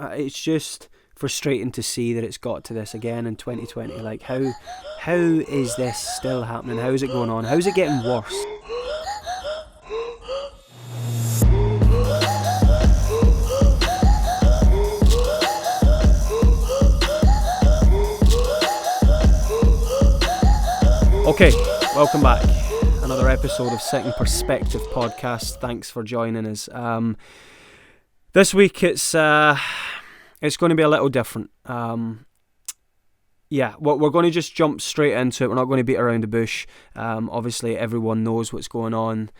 it's just frustrating to see that it's got to this again in 2020. Like, how is this still happening? How is it going on? How is it getting worse? Okay, welcome back. Another episode of Second Perspective podcast. Thanks for joining us. This week it's going to be a little different. We're going to just jump straight into it. We're not going to beat around the bush. Obviously, everyone knows what's going on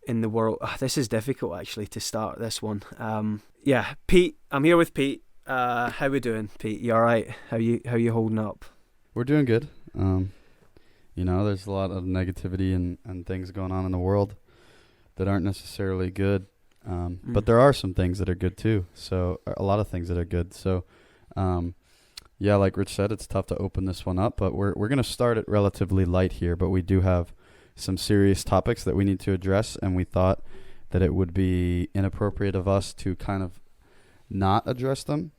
in the world. This is difficult actually to start this one. Pete, I'm here with Pete. How we doing, Pete? You all right? How you holding up? We're doing good. There's a lot of negativity and things going on in the world that aren't necessarily good. But there are some things that are good too. So a lot of things that are good. So, like Rich said, it's tough to open this one up, but we're going to start it relatively light here, but we do have some serious topics that we need to address. And we thought that it would be inappropriate of us to kind of not address them.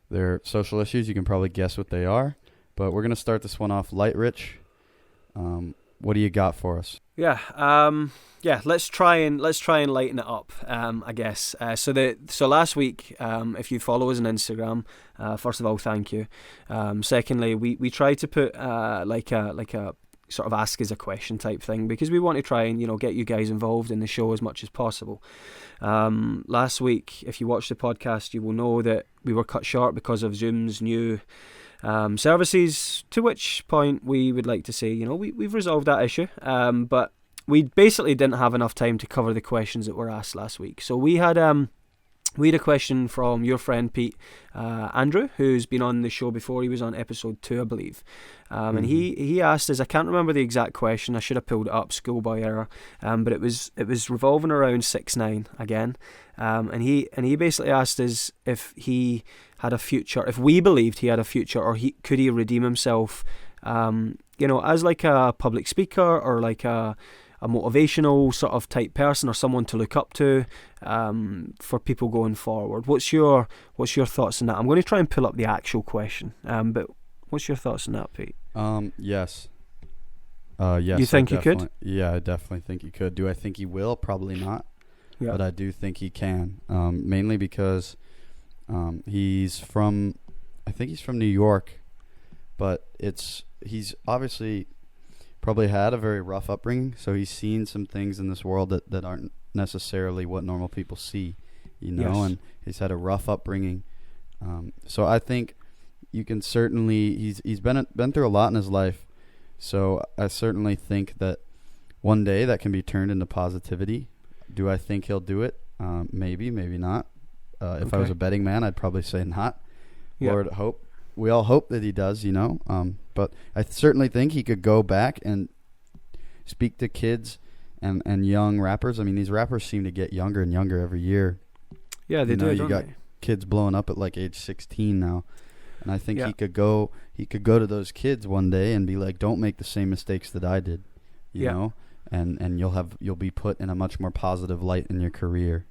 They're social issues. You can probably guess what they are. But we're going to start this one off light, Rich. What do you got for us? Let's try and lighten it up, I guess. So last week, if you follow us on Instagram, first of all, thank you. Secondly, we tried to put like a sort of ask us a question type thing, because we want to try and get you guys involved in the show as much as possible. Last week, if you watched the podcast, you will know that we were cut short because of Zoom's new services, to which point we would like to say, we've resolved that issue, but we basically didn't have enough time to cover the questions that were asked last week. So we had a question from your friend Pete, Andrew, who's been on the show before. He was on episode 2, I believe, and he asked us, I can't remember the exact question, I should have pulled it up, schoolboy error, but it was revolving around 6ix9ine again, and he basically asked us if he had a future, if we believed he had a future, or could he redeem himself, as like a public speaker, or like a motivational sort of type person, or someone to look up to, for people going forward. What's your thoughts on that? I'm going to try and pull up the actual question, but what's your thoughts on that, Pete? Yes. You think he could? Yeah, I definitely think he could. Do I think he will? Probably not. Yeah. But I do think he can, mainly because he's from New York, but he's obviously probably had a very rough upbringing, so he's seen some things in this world that aren't necessarily what normal people see, Yes. And he's had a rough upbringing. So I think you can certainly, he's been through a lot in his life, so I certainly think that one day that can be turned into positivity. Do I think he'll do it? Maybe not. If I was a betting man, I'd probably say not. Yeah. Lord, hope. We all hope that he does, but I certainly think he could go back and speak to kids and young rappers. I mean, these rappers seem to get younger and younger every year. Yeah, they do. You got kids blowing up at like age 16 now, and I think he could go to those kids one day and be like, "Don't make the same mistakes that I did," you know, and you'll be put in a much more positive light in your career.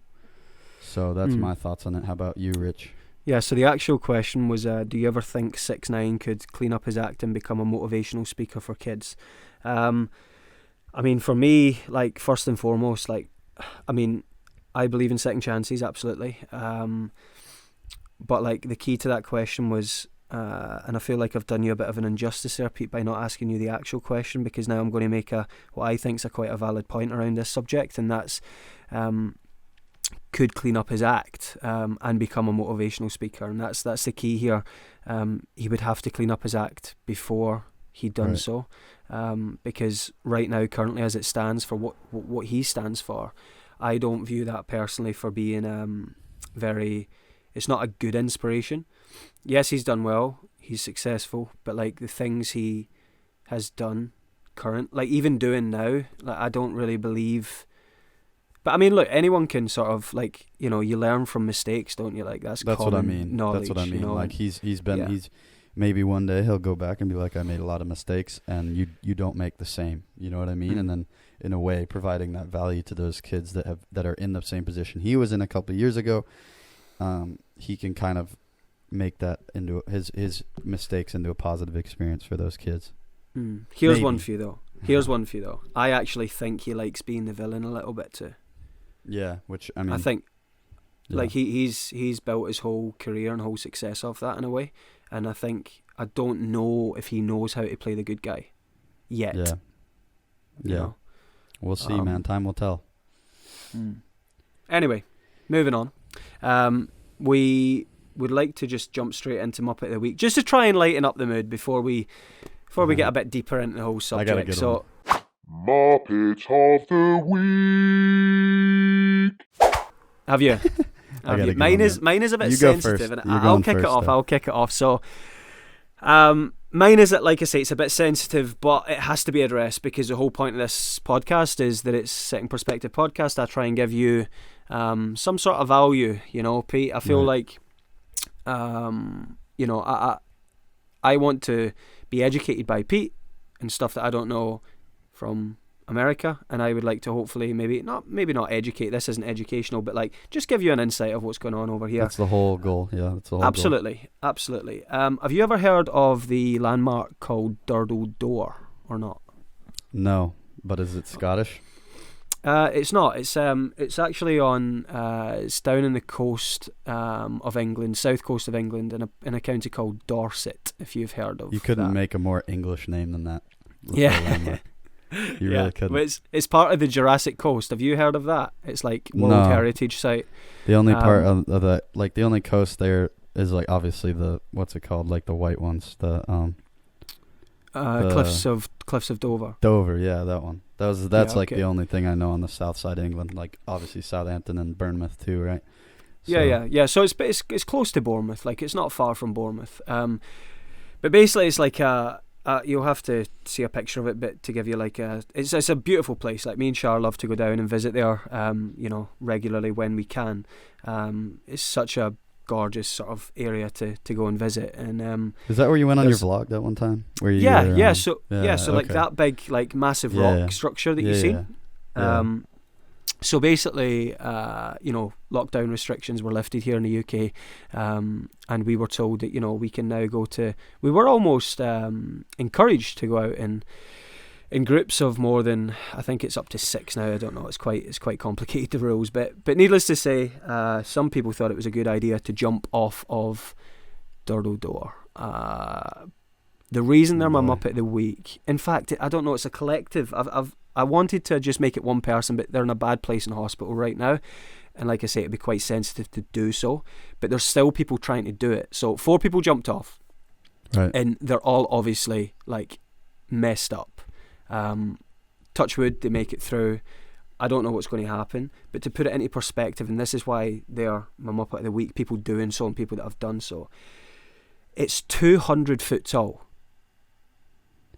So that's my thoughts on it. How about you, Rich? Yeah, so the actual question was, do you ever think 6ix9ine could clean up his act and become a motivational speaker for kids? I mean, for me, like, first and foremost, I believe in second chances, absolutely. But, like, the key to that question was, and I feel like I've done you a bit of an injustice there, Pete, by not asking you the actual question, because now I'm going to make what I think is quite a valid point around this subject, and that's... could clean up his act and become a motivational speaker, and that's the key here. He would have to clean up his act before he'd done so, because right now, currently as it stands, for what he stands for, I don't view that personally for being it's not a good inspiration. Yes, he's done well, he's successful, but like the things he has done even doing now, like, I don't really believe. But I mean, look, anyone can sort of, like, you learn from mistakes, don't you? Like, that's common what I mean. knowledge. That's what I mean. Like, he's maybe one day he'll go back and be like, I made a lot of mistakes, and you don't make the same. You know what I mean? And then, in a way, providing that value to those kids that are in the same position he was in a couple of years ago. he can kind of make that into his mistakes into a positive experience for those kids. Here's Maybe. one for you though. I actually think he likes being the villain a little bit too. Yeah, which I mean, I think yeah. like he's built his whole career and whole success off that in a way, and I don't know if he knows how to play the good guy yet. Yeah. You know? We'll see, man. Time will tell. Anyway, moving on. We would like to just jump straight into Muppet of the Week, just to try and lighten up the mood before we get a bit deeper into the whole subject. I got a good one. Muppet of the Week. Have you? I got a good Mine one, is a bit You go sensitive, first. and You're I'll going kick it first, off. though. I'll kick it off. So, mine is, like I say, it's a bit sensitive, but it has to be addressed because the whole point of this podcast is that it's Setting Perspective podcast. I try and give you some sort of value, you know, Pete. I feel like, you know, I want to be educated by Pete and stuff that I don't know from America, and I would like to hopefully maybe not educate. This isn't educational, but like just give you an insight of what's going on over here. That's the whole goal. Yeah, that's the whole Absolutely. Have you ever heard of the landmark called Durdle Door or not? No, but is it Scottish? It's not. It's actually on. It's down in the coast of England, south coast of England, in a county called Dorset. If you've heard of, You couldn't that. make a more English name than that. Yeah. You really couldn't. But it's part of the Jurassic Coast. Have you heard of that? It's like World No. Heritage Site. The only part of the like the only coast there is like obviously the what's it called, like the white ones, the Cliffs of Dover. Dover, yeah, that one. That's Yeah, like okay. the only thing I know on the south side of England. Like obviously Southampton and Bournemouth too, right? So, Yeah. So it's close to Bournemouth. Like it's not far from Bournemouth. But basically it's like you'll have to see a picture of it, but to give you like it's a beautiful place. Like me and Char love to go down and visit there. You know, regularly when we can. It's such a gorgeous sort of area to go and visit. And Is that where you went on your vlog that one time? Where you yeah. So like okay. that big like massive Yeah, rock structure that yeah, you see. yeah. So basically, you know, lockdown restrictions were lifted here in the UK, and we were told that, you know, we can now go to. We were almost encouraged to go out in groups of more than, I think it's up to 6 now. I don't know. It's quite complicated, the rules, but needless to say, some people thought it was a good idea to jump off of Durdle Door. The reason they're my Muppet of the Week, in fact, I don't know. It's a collective. I wanted to just make it one person, but they're in a bad place in hospital right now. And like I say, it'd be quite sensitive to do so. But there's still people trying to do it. So 4 people jumped off. Right. And they're all obviously like messed up. Touch wood, they make it through. I don't know what's going to happen. But to put it into perspective, and this is why they're my Muppet of the Week, people doing so and people that have done so. It's 200 foot tall.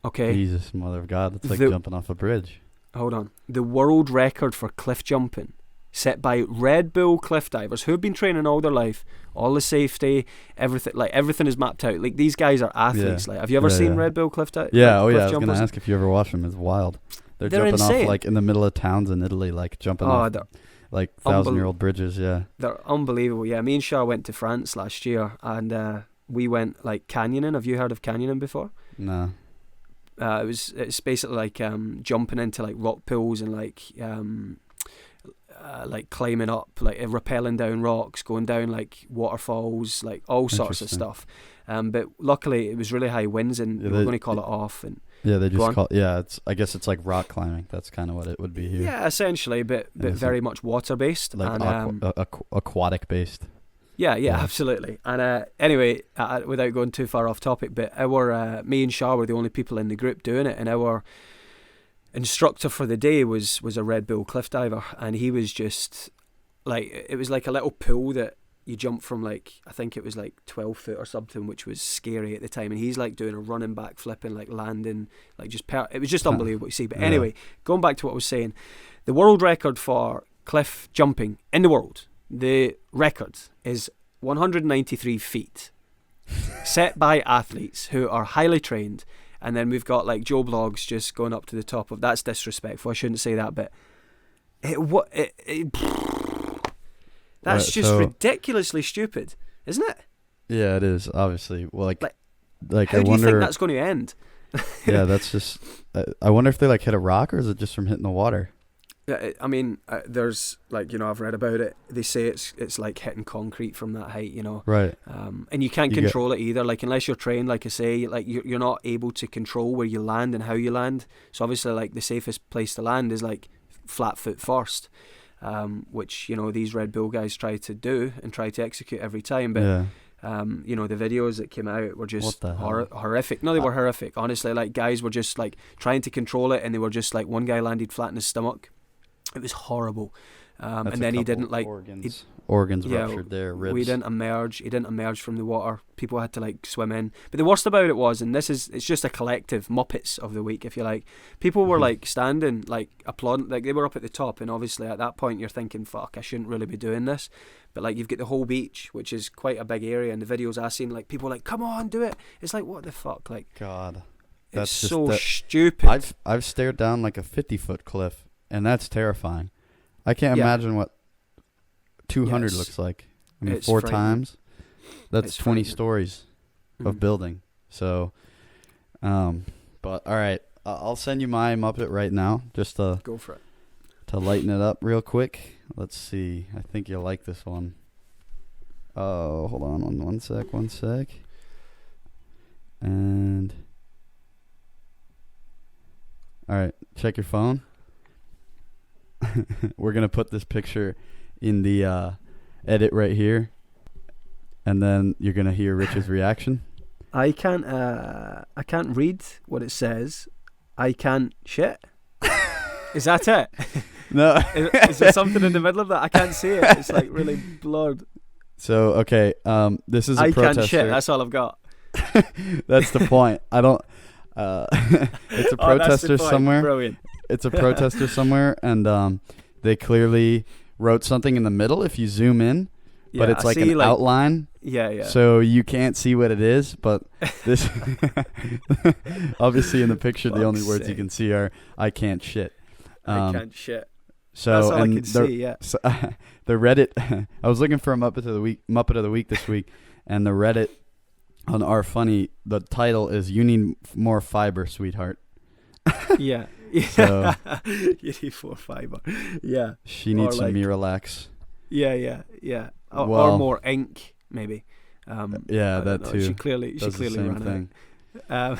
Okay. Jesus, mother of God, it's like The- jumping off a bridge. Hold on. The world record for cliff jumping, set by Red Bull cliff divers who have been training all their life, all the safety, everything is mapped out. Like these guys are athletes. Yeah. Like, have you ever Yeah, seen yeah. Red Bull cliff Yeah, cliff I was jumpers? gonna ask if you ever watch them. It's wild. They're They're jumping insane. off like in the middle of towns in Italy, like jumping Oh, off they're like 1,000-year-old bridges. Yeah. they're unbelievable. Yeah, me and Shah went to France last year, and we went like canyoning. Have you heard of canyoning before? Nah. It's basically like jumping into like rock pools and like climbing up, like rappelling down rocks, going down like waterfalls, like all sorts of Interesting. stuff. But luckily it was really high winds, and Yeah, we were going to call it off. And Yeah, they Go just on. call. Yeah, I guess it's like rock climbing. That's kind of what it would be here. yeah, essentially, but Yeah, so- very much water based. Like And aquatic based. yeah, yeah. absolutely. And anyway, without going too far off topic, but me and Shah were the only people in the group doing it, and our instructor for the day was a Red Bull cliff diver, and he was just like, it was like a little pool that you jump from, like I think it was like 12 foot or something, which was scary at the time, and he's like doing a running back flip and like landing, like just it was just unbelievable to see. But Yeah. anyway, going back to what I was saying, the world record for cliff jumping in the world, the record is 193 feet, set by athletes who are highly trained. And then we've got like Joe Blogs just going up to the top of. That's disrespectful. I shouldn't say that, but That's just so, ridiculously stupid, isn't it? Yeah, it is, obviously. Well, like how I do wonder. you think that's going to end? Yeah, that's just. I wonder if they like hit a rock, or is it just from hitting the water? Yeah, I mean, there's I've read about it. They say it's like hitting concrete from that height, Right. and you can't control it either. Like unless you're trained, like I say, like you're not able to control where you land and how you land. So obviously, like the safest place to land is like flat foot first, which these Red Bull guys try to do and try to execute every time. But Yeah. the videos that came out were just What the hell? horrific. No, they were horrific. Honestly, like guys were just like trying to control it, and they were just like one guy landed flat in his stomach. It was horrible, and then he didn't like organs ruptured there. Ribs. He didn't emerge from the water. People had to like swim in. But the worst about it was, and it's just a collective Muppets of the week, if you like. People were like standing, like applauding, like they were up at the top, and obviously at that point you're thinking, "Fuck, I shouldn't really be doing this." But like you've got the whole beach, which is quite a big area, and the videos I've seen, like people are like, "Come on, do it!" It's like, what the fuck, like God, that's so stupid. I've stared down like a 50-foot cliff, and that's terrifying. I can't imagine what 200 looks like. I mean, 4 times. That's 20 stories of building. So, but all right, I'll send you my Muppet right now, just to go for it, to lighten it up real quick. Let's see. I think you'll like this one. Oh, hold on one sec. And all right, check your phone. We're gonna put this picture in the edit right here, and then you're gonna hear Rich's reaction. I can't read what it says. I can't shit. Is that it? No. Is there something in the middle of that? I can't see it. It's like really blurred. So okay, this is a protester. I can't shit. That's all I've got. That's the point. I don't. It's a protester somewhere. Brilliant. It's a protester somewhere, and they clearly wrote something in the middle if you zoom in, but it's like an outline. Yeah. So you can't see what it is, but this obviously in the picture the only words you can see are "I can't shit." I can't shit. So that's all and I could see. Yeah. So, the Reddit. I was looking for a Muppet of the week this week, and the Reddit on our funny. The title is "You need more fiber, sweetheart." Yeah. So, you need more fiber. Yeah. She needs some Miralax. Yeah. Or more ink, maybe. Yeah, that too. She clearly ran thing. Out.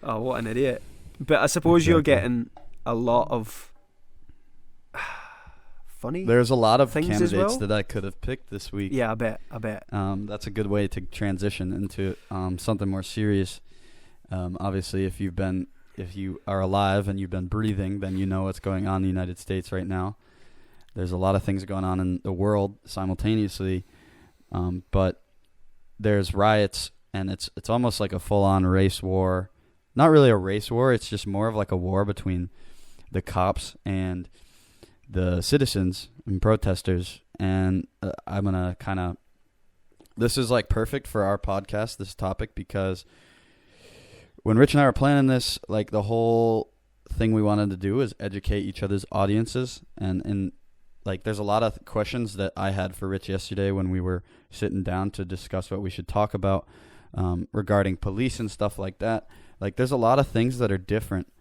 Oh, what an idiot! But I suppose you're getting a lot of funny. There's a lot of things candidates that I could have picked this week. Yeah, I bet. That's a good way to transition into something more serious. Obviously, if you are alive and you've been breathing, then you know what's going on in the United States right now. There's a lot of things going on in the world simultaneously, but there's riots, and it's almost like a full-on race war. Not really a race war, it's just more of like a war between the cops and the citizens and protesters. And I'm going to kind of... This is like perfect for our podcast, this topic, because when Rich and I were planning this, like the whole thing we wanted to do is educate each other's audiences, and like there's a lot of questions that I had for Rich yesterday when we were sitting down to discuss what we should talk about regarding police and stuff like that. Like there's a lot of things that are different,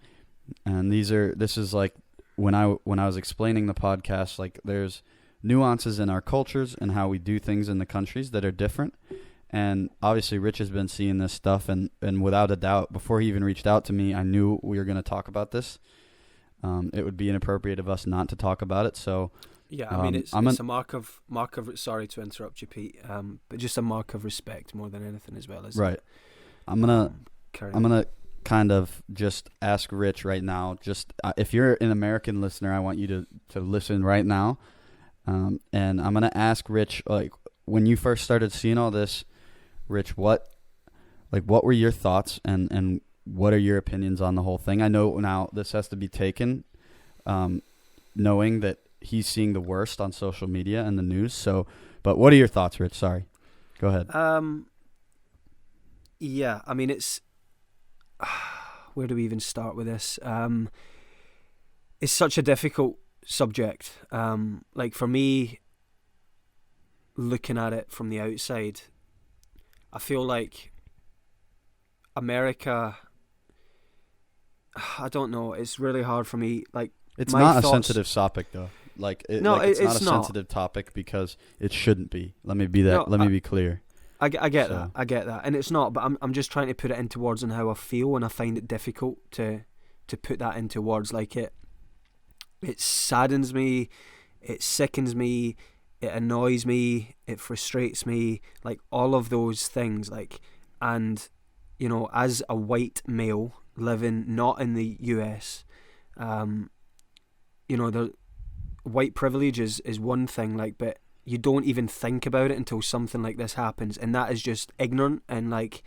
and this is like when I was explaining the podcast, like there's nuances in our cultures and how we do things in the countries that are different. And obviously Rich has been seeing this stuff, and without a doubt, before he even reached out to me, I knew we were going to talk about this. It would be inappropriate of us not to talk about it. So yeah, I mean, it's a mark of. Sorry to interrupt you, Pete. But just a mark of respect more than anything as well. Isn't right. It? I'm gonna kind of just ask Rich right now. Just if you're an American listener, I want you to listen right now. And I'm gonna ask Rich, like, when you first started seeing all this, Rich, what were your thoughts and what are your opinions on the whole thing? I know now this has to be taken, knowing that he's seeing the worst on social media and the news. So, but what are your thoughts, Rich? Sorry, go ahead. Yeah, I mean, it's where do we even start with this? It's such a difficult subject. Like for me, looking at it from the outside, I feel like America, I don't know, it's really hard for me. Like, It's my not a thoughts- sensitive topic, though. No, it's not it's a not. sensitive topic because it shouldn't be. Let me be clear. I get So- that. I get that, and it's not. But I'm just trying to put it into words on how I feel, and I find it difficult to put that into words. Like it saddens me, it sickens me, it annoys me, it frustrates me. Like all of those things. Like, and you know, as a white male living not in the US, you know, the white privilege is one thing. Like, but you don't even think about it until something like this happens, and that is just ignorant. And like,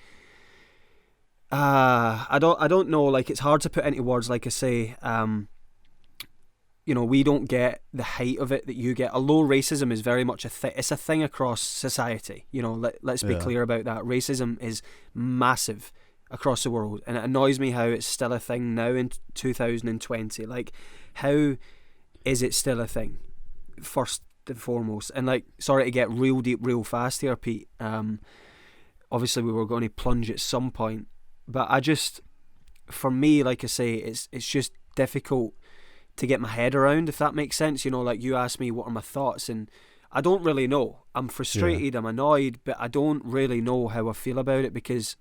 I don't know. Like, it's hard to put into words. Like I say, you know, we don't get the height of it that you get. Although racism is very much it's a thing across society. You know, let's be clear about that. Racism is massive across the world, and it annoys me how it's still a thing now in 2020. Like, how is it still a thing? First and foremost, and like, sorry to get real deep real fast here, Pete. Obviously we were going to plunge at some point, but for me, like I say, it's just difficult to get my head around, if that makes sense. You know, like you asked me what are my thoughts, and I don't really know. I'm frustrated, I'm annoyed, but I don't really know how I feel about it because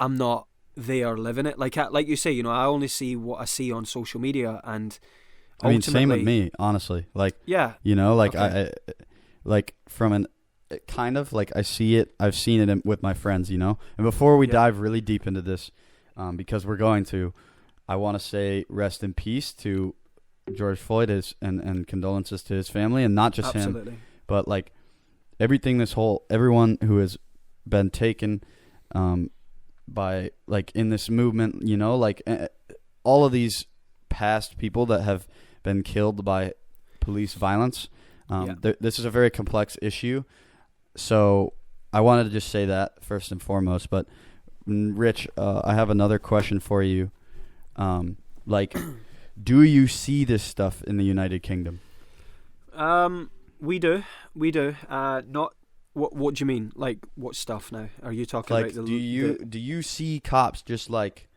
I'm not there living it. Like you say, you know, I only see what I see on social media, and I mean, same with me, honestly. Like, yeah, you know, like okay. I like from an kind of like I've seen it with my friends, you know. And before we dive really deep into this, because I want to say rest in peace to George Floyd and condolences to his family, and not just Absolutely. him, but like everyone who has been taken by like in this movement, you know, like all of these past people that have been killed by police violence. This is a very complex issue, so I wanted to just say that first and foremost. But Rich, I have another question for you. Like, do you see this stuff in the United Kingdom? We do. Not what do you mean? Like, what stuff now? Are you talking Like, about do you see cops just like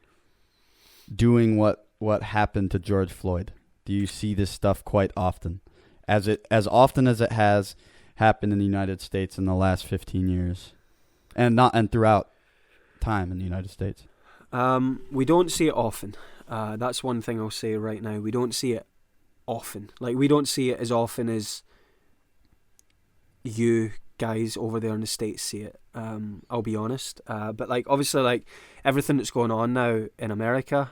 doing what happened to George Floyd? Do you see this stuff quite often? As often as it has happened in the United States in the last 15 years, and throughout time in the United States? We don't see it often. That's one thing I'll say right now. We don't see it often. Like, we don't see it as often as you guys over there in the States see it. I'll be honest. But like, obviously, like everything that's going on now in America,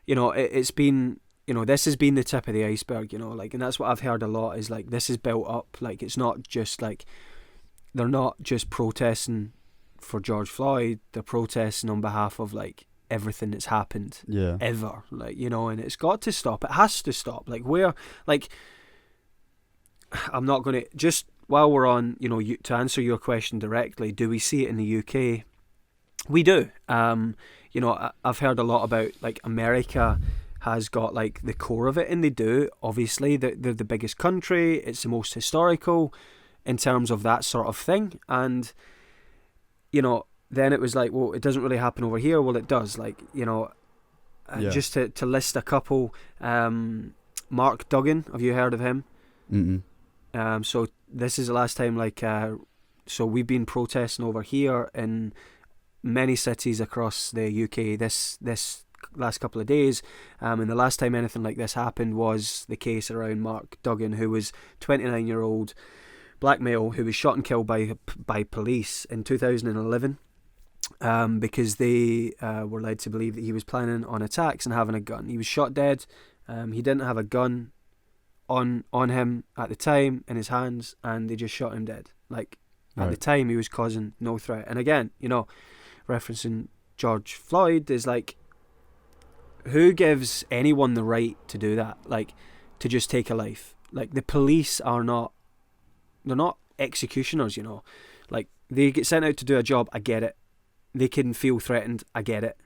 you know, it's been, you know, this has been the tip of the iceberg, you know, like, and that's what I've heard a lot is like, this is built up. Like, it's not just like, they're not just protesting for George Floyd, they're protesting on behalf of like everything that's happened ever, like, you know, and it's got to stop. It has to stop. Like, I'm not going to, just while we're on, you know, to answer your question directly, do we see it in the UK? We do. You know, I've heard a lot about like America has got like the core of it, and they do. Obviously, they're the biggest country. It's the most historical in terms of that sort of thing. And, you know, then it was like, well, it doesn't really happen over here. Well, it does. Like, you know, just to list a couple, Mark Duggan, have you heard of him? Mm-mm. So this is the last time, like, so we've been protesting over here in many cities across the UK this last couple of days, and the last time anything like this happened was the case around Mark Duggan, who was 29-year-old black male who was shot and killed by police in 2011, because they were led to believe that he was planning on attacks and having a gun. He was shot dead. He didn't have a gun on him at the time in his hands, and they just shot him dead. Like, at the time, he was causing no threat. And again, you know, referencing George Floyd is like, who gives anyone the right to do that? Like, to just take a life? Like, the police they're not executioners, you know. Like, they get sent out to do a job, I get it. They can feel threatened, I get it.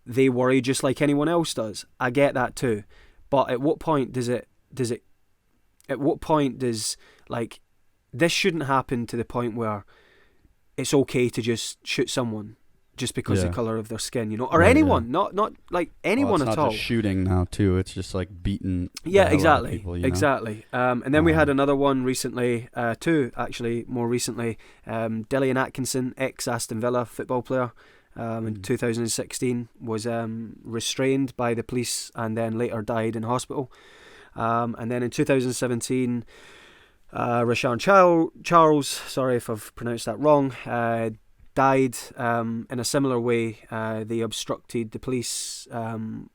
They worry just like anyone else does, I get that too. But at what point does it at what point does, like, this shouldn't happen to the point where it's okay to just shoot someone just because of the colour of their skin, you know, or anyone, not like anyone it's at not all. Just shooting now too. It's just like beating. Yeah, the hell out exactly, of people, you know? exactly. And then we had another one recently, two actually, more recently. Dillian Atkinson, ex-Aston Villa football player, in 2016 was restrained by the police and then later died in hospital. And then in 2017, Rashawn Charles, sorry if I've pronounced that wrong, died in a similar way. The police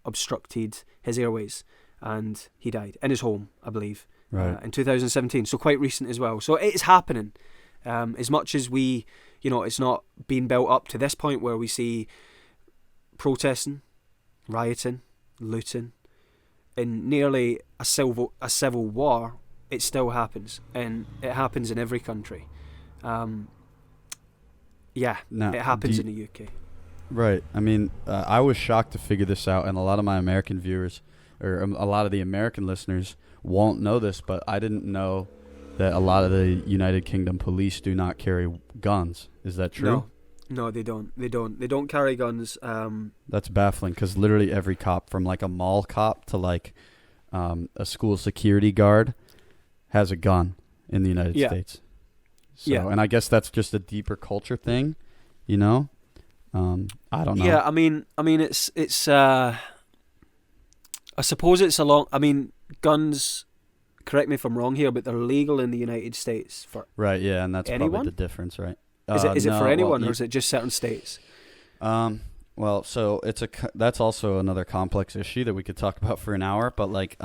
obstructed his airways, and he died in his home, I believe, in 2017. So quite recent as well. So it's happening. As much as we, you know, it's not been built up to this point where we see protesting, rioting, looting, in nearly a civil war. It still happens, and it happens in every country. It happens in the UK. Right. I mean, I was shocked to figure this out, and a lot of my American viewers, or a lot of the American listeners, won't know this, but I didn't know that a lot of the United Kingdom police do not carry guns. Is that true? No, they don't. They don't carry guns. That's baffling, because literally every cop, from like a mall cop to like a school security guard, has a gun in the United States. So, and I guess that's just a deeper culture thing, you know? I don't know. Yeah, I mean, it's. I suppose it's guns. Correct me if I'm wrong here, but they're legal in the United States for right. Yeah, and that's anyone? probably the difference, right? Is it for anyone, or is it just certain states? Well, so that's also another complex issue that we could talk about for an hour. But like,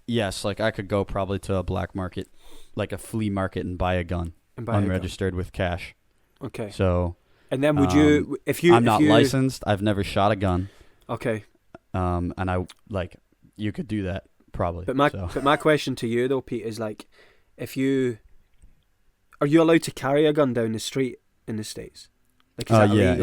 yes, like I could go probably to a black market, like a flea market, and buy a gun unregistered with cash. Okay. So. And then would you, if you... I'm not licensed. I've never shot a gun. Okay. And you could do that probably. But my question to you though, Pete, is like, are you allowed to carry a gun down the street in the States? Like, is that illegal?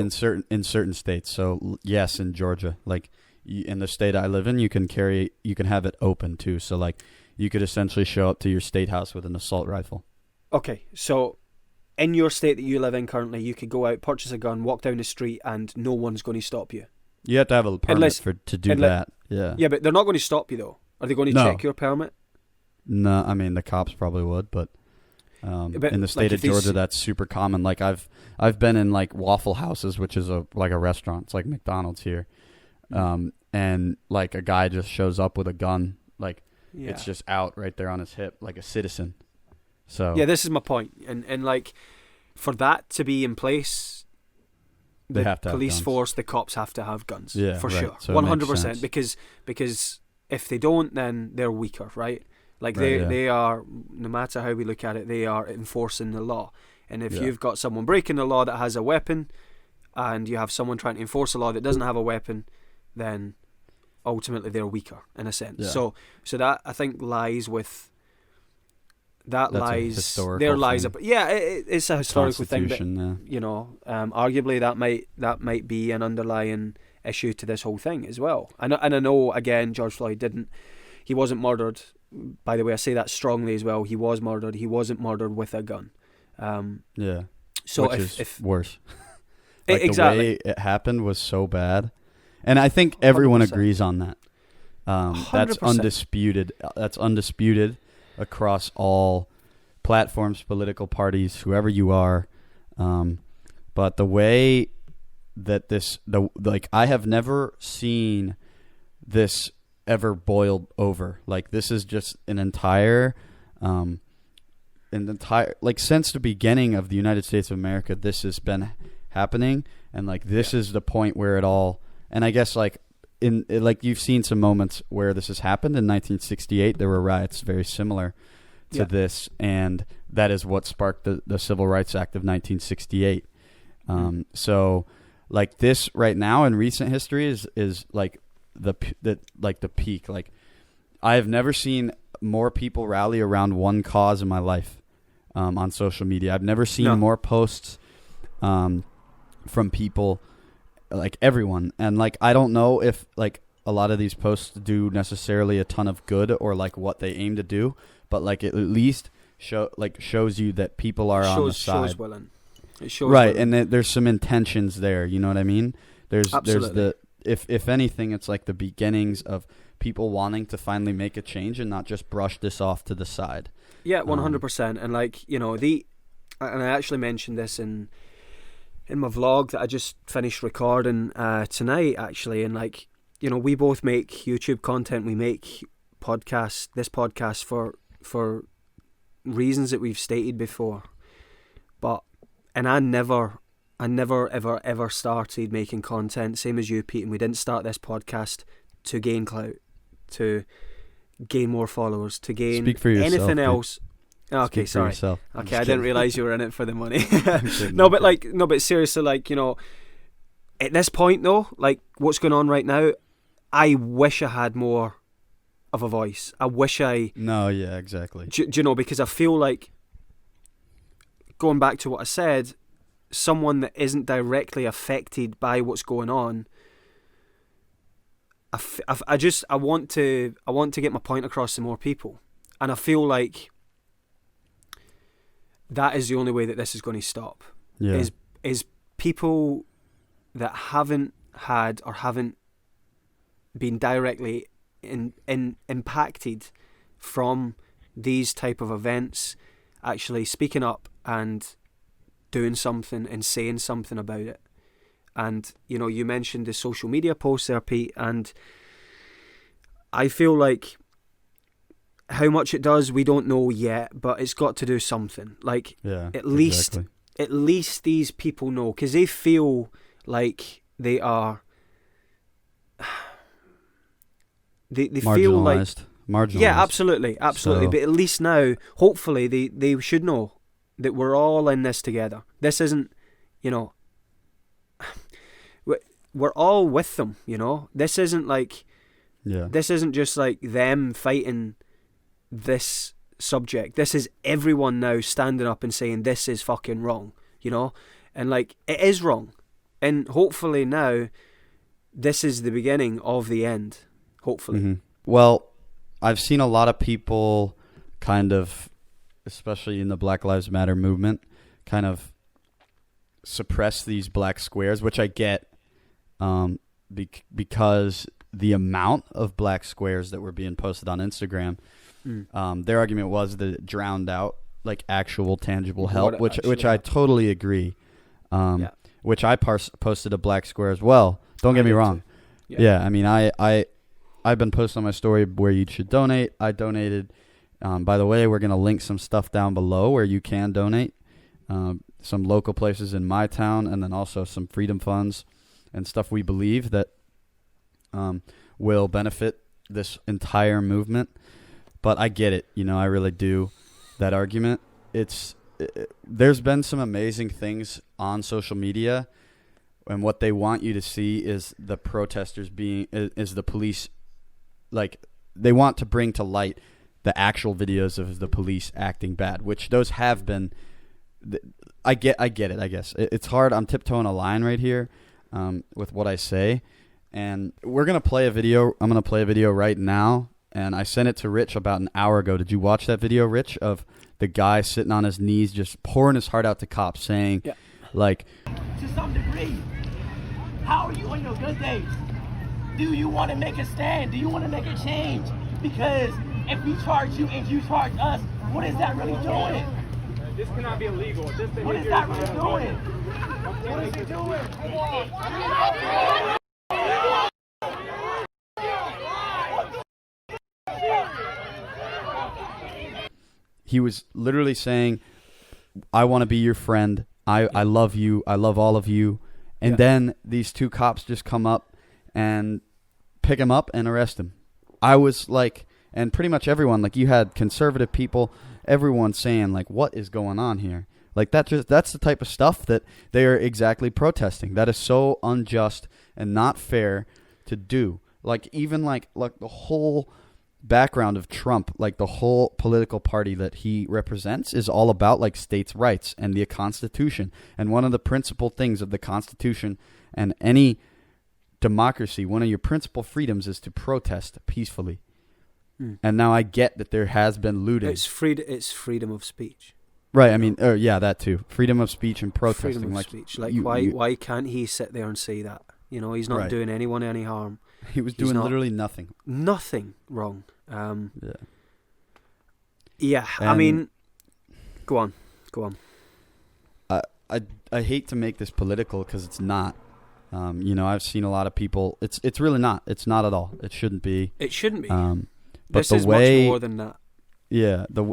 in certain states. So yes, in Georgia, like in the state I live in, you can have it open too. So like, you could essentially show up to your state house with an assault rifle. Okay, so in your state that you live in currently, you could go out, purchase a gun, walk down the street, and no one's going to stop you. You have to have a permit to do that. Yeah. Yeah, but they're not going to stop you though. Are they going to check your permit? No, I mean the cops probably would, but in the state of Georgia, that's super common. Like I've been in like Waffle Houses, which is like a restaurant. It's like McDonald's here, and like a guy just shows up with a gun, like it's just out right there on his hip, like a citizen. So yeah, this is my point, and like for that to be in place, they the have to police have force, the cops have to have guns, for right. sure, So 100%. Because if they don't, then they're weaker, right? Like they are, no matter how we look at it, they are enforcing the law. And if you've got someone breaking the law that has a weapon, and you have someone trying to enforce a law that doesn't have a weapon, then ultimately they're weaker in a sense. Yeah. So that I think lies with. That's there lies up. Yeah, it's a historical thing that you know. Arguably, that might be an underlying issue to this whole thing as well. And I know again, George Floyd he wasn't murdered. By the way, I say that strongly as well. He was murdered. He wasn't murdered with a gun. So which is worse. Like exactly. The way it happened was so bad, and I think everyone 100%. Agrees on that. That's undisputed. That's undisputed. Across all platforms, political parties, whoever you are, but the way that I have never seen this ever boiled over. Like this is just an entire like since the beginning of the United States of America, this has been happening, and like this is the point where it all. And I guess like. Like you've seen some moments where this has happened. In 1968, there were riots very similar to this, and that is what sparked the Civil Rights Act of 1968. So, like this right now in recent history is like the peak. Like I have never seen more people rally around one cause in my life on social media. I've never seen more posts from people. Like everyone, and like I don't know if like a lot of these posts do necessarily a ton of good or like what they aim to do, but like it at least shows you that people are on the side. Shows willing. It shows right, willing. and there's some intentions there. You know what I mean? Absolutely. If anything, it's like the beginnings of people wanting to finally make a change and not just brush this off to the side. Yeah, 100%. And like, you know, and I actually mentioned this in my vlog that I just finished recording tonight, actually. And like, you know, we both make YouTube content. We make this podcast for reasons that we've stated before. And I never ever started making content, same as you, Pete, and we didn't start this podcast to gain clout, to gain more followers, to gain Speak for yourself, anything Pete. else. Okay, Speak sorry. For yourself. Okay, I didn't realise you were in it for the money. No, but seriously, like, you know, at this point though, like what's going on right now, I wish I had more of a voice. I wish I... No, yeah, exactly. Do you know, because I feel like, going back to what I said, someone that isn't directly affected by what's going on, I want to get my point across to more people, and I feel like that is the only way that this is going to stop. Yeah. Is people that haven't had or haven't been directly impacted from these type of events actually speaking up and doing something and saying something about it. And, you know, you mentioned the social media posts there, Pete, and I feel like how much it does, we don't know yet, but it's got to do something. Like, at least these people know, because they feel like they are... They feel like... Marginalized. Yeah, absolutely. So, but at least now, hopefully, they should know that we're all in this together. This isn't, you know, we're all with them, you know. This isn't like, this isn't just like them fighting this subject. This is everyone now standing up and saying this is fucking wrong, you know. And like, it is wrong. And hopefully now, this is the beginning of the end. Hopefully. Mm-hmm. Well, I've seen a lot of people kind of, especially in the Black Lives Matter movement, kind of suppress these black squares, which I get, because the amount of black squares that were being posted on Instagram, their argument was that it drowned out like actual tangible help, which I totally agree. Which I posted a black square as well. Don't get me wrong. Yeah, I mean, I've been posting on my story where you should donate. I donated. By the way, we're going to link some stuff down below where you can donate. Some local places in my town, and then also some freedom funds and stuff we believe that will benefit this entire movement. But I get it. You know, I really do. That argument. There's been some amazing things on social media, and what they want you to see is the protesters is the police. Like, they want to bring to light the actual videos of the police acting bad, which those have been. I get it, I guess. It's hard. I'm tiptoeing a line right here with what I say. And we're going to play a video. I'm going to play a video right now. And I sent it to Rich about an hour ago. Did you watch that video, Rich, of the guy sitting on his knees just pouring his heart out to cops saying, like... To some degree, how are you on your good days? Do you want to make a stand? Do you want to make a change? Because if we charge you and you charge us, what is that really doing? This cannot be illegal. This What is that really doing? What is it doing? He was literally saying, I want to be your friend. I love you. I love all of you. And then these two cops just come up and pick him up and arrest him. I was like, and pretty much everyone, like you had conservative people, everyone saying like, what is going on here? Like that's the type of stuff that they are exactly protesting. That is so unjust and not fair to do. Like even like the whole background of Trump, like the whole political party that he represents is all about like states' rights and the Constitution. And one of the principal things of the Constitution and any democracy, one of your principal freedoms is to protest peacefully. And now I get that there has been looting. It's freedom of speech. Right, I mean, yeah, that too. Freedom of speech and protesting. Freedom of like speech. Like, you, why can't he sit there and say that? You know, he's not Right. doing anyone any harm. he was doing literally nothing. Nothing wrong. Yeah. Yeah, I And- mean, go on. I hate to make this political because it's not. You know, I've seen a lot of people. It's really not. It's not at all. It shouldn't be. It shouldn't be. But this the is way, much more than that. Yeah, the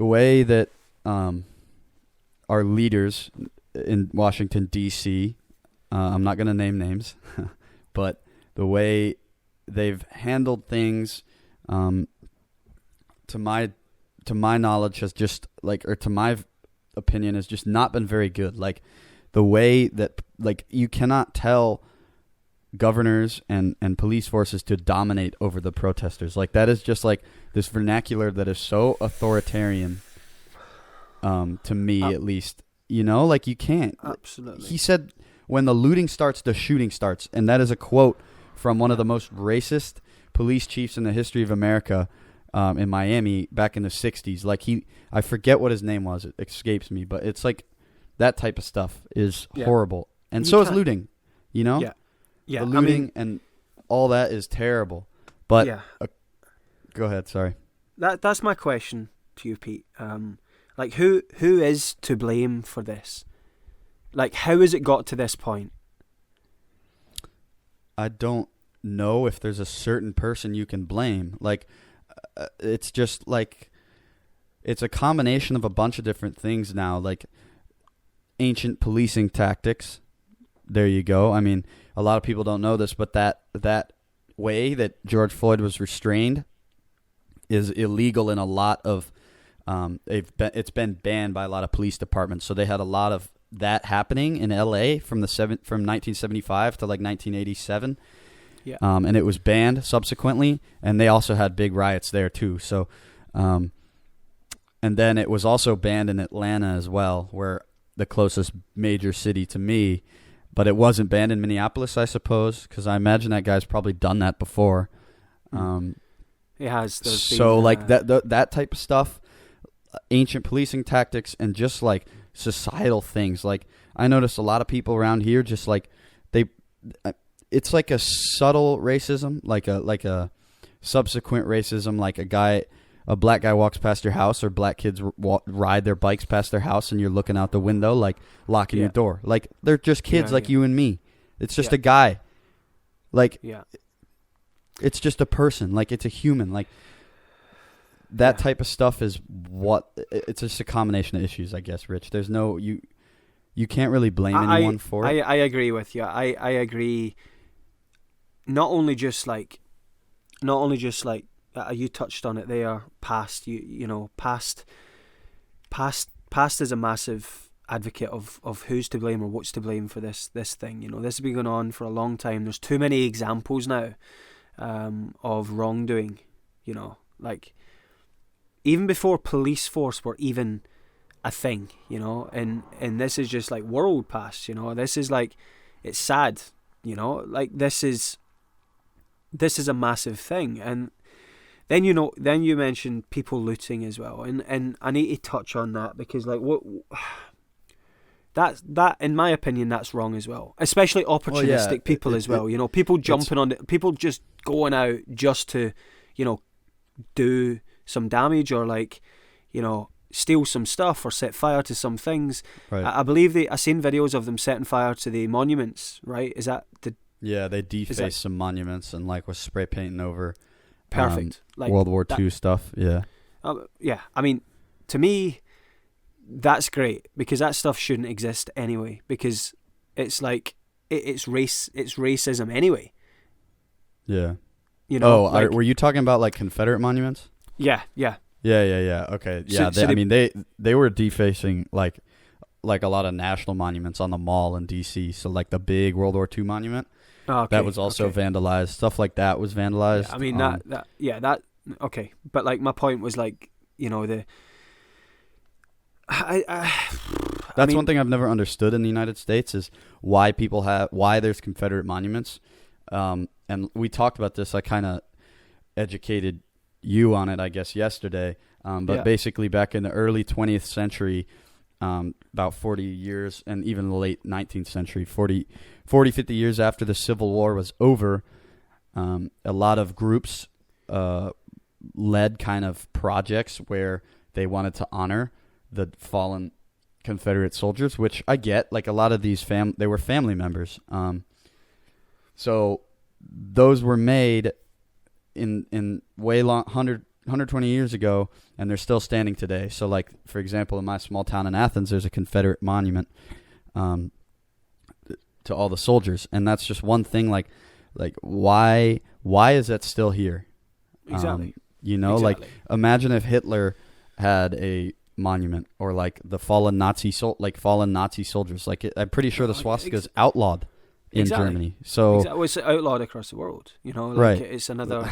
way that our leaders in Washington D.C. I'm not going to name names, but the way they've handled things, to my knowledge, has just or to my opinion, has just not been very good. Like the way that you cannot tell governors and police forces to dominate over the protesters. Like that is just this vernacular that is so authoritarian, to me at least. You know, you can't. Absolutely. He said, when the looting starts, the shooting starts. And that is a quote from one of the most racist police chiefs in the history of America, in Miami back in the 60s. I forget what his name was. It escapes me. But it's that type of stuff is horrible. And so is looting, you know? Yeah. Yeah. The looting and all that is terrible. But go ahead, sorry. That's my question to you, Pete. Who is to blame for this? How has it got to this point? I don't know if there's a certain person you can blame. It's just it's a combination of a bunch of different things now, ancient policing tactics. There you go. I mean, a lot of people don't know this, but that way that George Floyd was restrained is illegal in a lot of it's been banned by a lot of police departments. So they had a lot of that happening in LA from 1975 to 1987. Yeah. And it was banned subsequently, and they also had big riots there too. So and then it was also banned in Atlanta as well, where the closest major city to me, but it wasn't banned in Minneapolis, I suppose, because I imagine that guy's probably done that before. It has. So that type of stuff, ancient policing tactics, and just societal things. I notice a lot of people around here just it's a subtle racism, like a subsequent racism, a black guy walks past your house, or black kids ride their bikes past their house, and you're looking out the window, locking your door. They're just kids you and me. It's just a guy. It's just a person. It's a human. That type of stuff is it's just a combination of issues, I guess, Rich. There's no, you can't really blame anyone for it. I agree with you. I agree. Not only just you touched on it there, past, past is a massive advocate of who's to blame or what's to blame for this thing. This has been going on for a long time. There's too many examples now of wrongdoing, even before police force were even a thing, and this is just world past, this is it's sad, this is a massive thing. And then you mentioned people looting as well, and I need to touch on that, because that in my opinion, that's wrong as well, especially opportunistic people as well. People jumping on it, people just going out just to do some damage, or steal some stuff, or set fire to some things. Right. I believe I seen videos of them setting fire to the monuments, right? Is that the... Yeah, they defaced some monuments and was spray painting over perfect World War II stuff. Yeah. Yeah, I mean, to me, that's great, because that stuff shouldn't exist anyway, because it's it's racism anyway. Yeah. Were you talking about Confederate monuments? Yeah. Yeah. Okay. Yeah. They were defacing a lot of national monuments on the mall in DC. So the big World War II monument. Oh, okay, that was also vandalized. Stuff like that was vandalized. Yeah, I mean that okay. But my point was the That's one thing I've never understood in the United States, is why there's Confederate monuments. And we talked about this. educated you on it, I guess, yesterday. But basically back in the early 20th century, about 40 years, and even the late 19th century, 50 years after the Civil War was over, a lot of groups led kind of projects where they wanted to honor the fallen Confederate soldiers, which I get. Like, a lot of these they were family members. So those were made in way long, 120 years ago, and they're still standing today. So, like, for example, in my small town in Athens, there's a Confederate monument to all the soldiers, and that's just one thing. Like why is that still here? Exactly. Like, imagine if Hitler had a monument, or like the fallen Nazi soldiers. Like, I'm pretty sure the swastika is outlawed in Germany. So well, it's outlawed across the world. Right. It's another.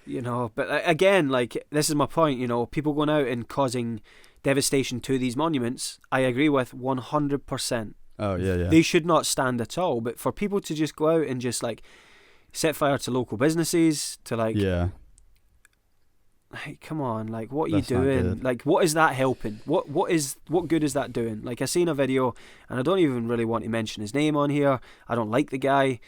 But again, like, this is my point. People going out and causing devastation to these monuments, I agree with 100%. Oh yeah. They should not stand at all. But for people to just go out and just like set fire to local businesses, to like, like, come on, like, what are you doing? Like, what is that helping? What good is that doing? Like, I seen a video, and I don't even really want to mention his name on here. I don't like the guy,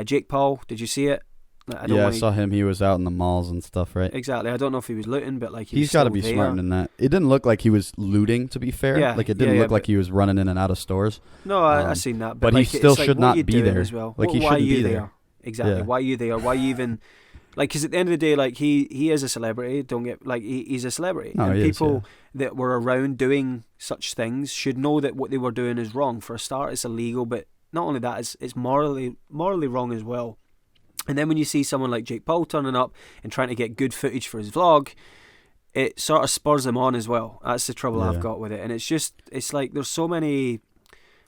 Jake Paul. Did you see it? I saw him. He was out in the malls and stuff, right? Exactly. I don't know if he was looting, but like, he's got to be smarter than that. It didn't look like he was looting, to be fair. Yeah, like, it didn't look like he was running in and out of stores. No, I seen that, but like, he still should not be there as well. Like, he shouldn't be there. Exactly. Yeah. Why are you there? Why you even? Like, because at the end of the day, like, he is a celebrity. Don't get, like, he's a celebrity, and people that were around doing such things should know that what they were doing is wrong. For a start, it's illegal, but not only that, it's morally wrong as well. And then when you see someone like Jake Paul turning up and trying to get good footage for his vlog, it sort of spurs them on as well. That's the trouble I've got with it. And it's like there's so many,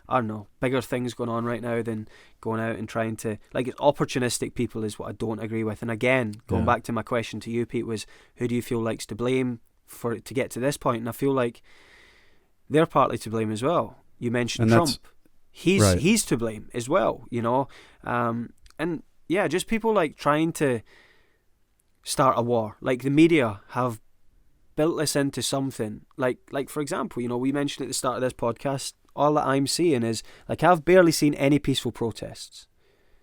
I don't know, bigger things going on right now than going out and trying to, like, opportunistic people is what I don't agree with. And again, going back to my question to you, Pete, was who do you feel like's to blame for it to get to this point? And I feel like they're partly to blame as well. You mentioned Trump. He's to blame as well, and yeah, just people like trying to start a war. Like, the media have built this into something. Like for example, we mentioned at the start of this podcast, all that I'm seeing is, like, I've barely seen any peaceful protests.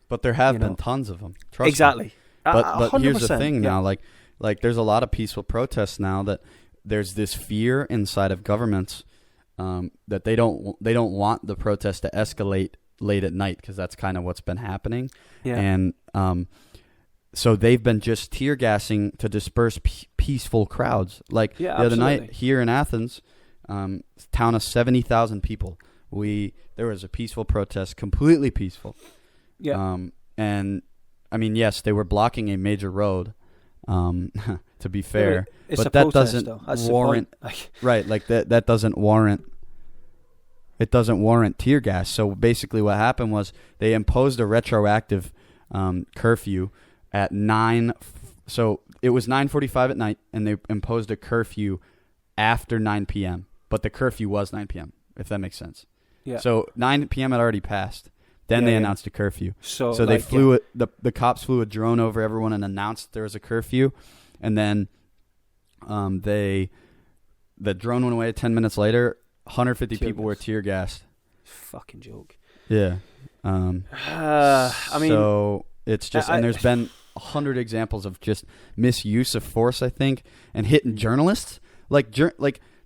But there have been tons of them. Trust exactly. me. But here's the thing now, like there's a lot of peaceful protests now that there's this fear inside of governments that they don't want the protest to escalate late at night, because that's kind of what's been happening. Yeah. And so they've been just tear gassing to disperse peaceful crowds. Like, the other night here in Athens, town of 70,000 people. There was a peaceful protest, completely peaceful. Yeah. And I mean, yes, they were blocking a major road. To be fair, but that doesn't warrant. Right, like that doesn't warrant. It doesn't warrant tear gas. So basically, what happened was they imposed a retroactive curfew at 9. So it was 9:45 at night, and they imposed a curfew after 9 p.m. But the curfew was 9 p.m. If that makes sense. Yeah. So 9 p.m. had already passed. Then they announced a curfew. So they flew it. The cops flew a drone over everyone and announced there was a curfew, and then the drone went away 10 minutes later. 150 people were tear gassed. Fucking joke. Yeah. I mean, so it's just, and there's been 100 examples of just misuse of force, I think, and hitting journalists. Like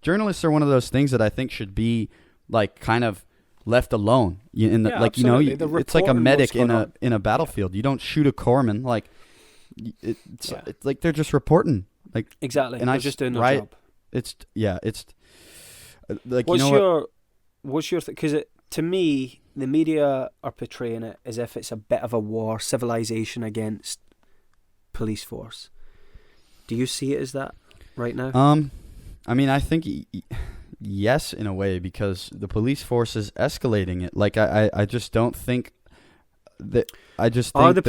journalists are one of those things that I think should be like kind of left alone. It's like a medic in a battlefield. You don't shoot a corpsman. Like it's like they're just reporting. Like, exactly. And they're just doing their job. It's like, what's your because to me, the media are portraying it as if it's a bit of a war, civilization against police force. Do you see it as that right now? I mean, I think yes, in a way, because the police force is escalating it. Like, I just don't think that. I just think are the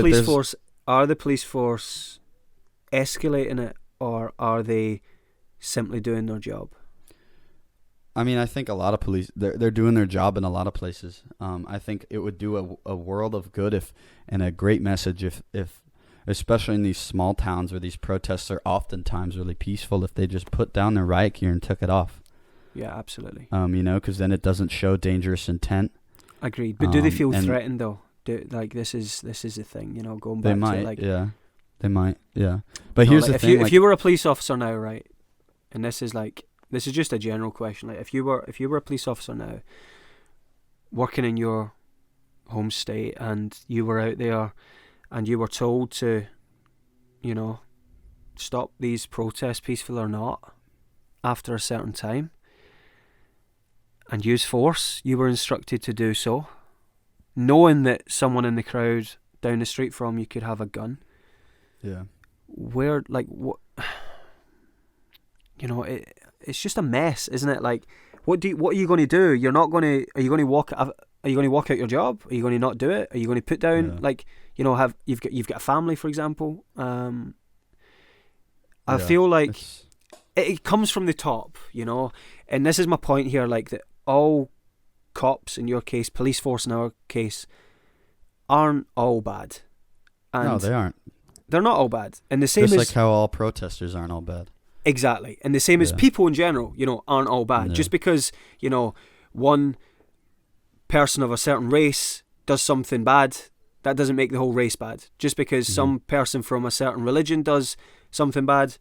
police force escalating it, or are they simply doing their job? I mean, I think a lot of police, they're doing their job in a lot of places. I think it would do a world of good and a great message if especially in these small towns where these protests are oftentimes really peaceful, if they just put down their riot gear and took it off. Yeah, absolutely. You know, because then it doesn't show dangerous intent. Agreed. But do they feel threatened though? Like this is the thing, you know, going back they might, to like they might, yeah. But here's the thing: if you were a police officer now, right, and this is just a general question, like if you were a police officer now, working in your home state, and you were out there, and you were told to, you know, stop these protests, peaceful or not, after a certain time, and use force, you were instructed to do so, knowing that someone in the crowd down the street from you could have a gun. Yeah. Where, like, what, you know, it's just a mess, isn't it? Like, what are you going to do? Are you going to walk out your job? Are you going to not do it? Are you going to put down, like, you know, you've got a family, for example? I feel like it comes from the top, you know, and this is my point here, like, that all cops, in your case, police force in our case, aren't all bad. And no, they aren't. They're not all bad. And the same just as, like how all protesters aren't all bad. Exactly. And the same as people in general, you know, aren't all bad. Just because, you know, one person of a certain race does something bad, that doesn't make the whole race bad. Just because some person from a certain religion does something bad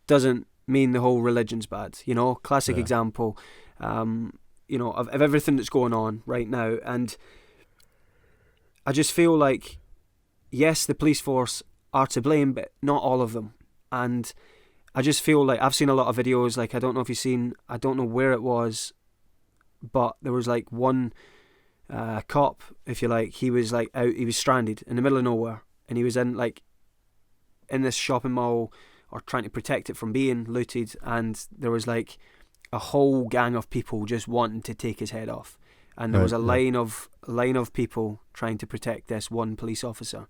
doesn't mean the whole religion's bad. You know, classic example, you know, of everything that's going on right now. And I just feel like, yes, the police force are to blame, but not all of them. And I just feel like I've seen a lot of videos, like, I don't know if you've seen, I don't know where it was, but there was like one cop, if you like, he was like out, he was stranded in the middle of nowhere, and he was in this shopping mall, or trying to protect it from being looted, and there was like a whole gang of people just wanting to take his head off, and there was a line of people trying to protect this one police officer.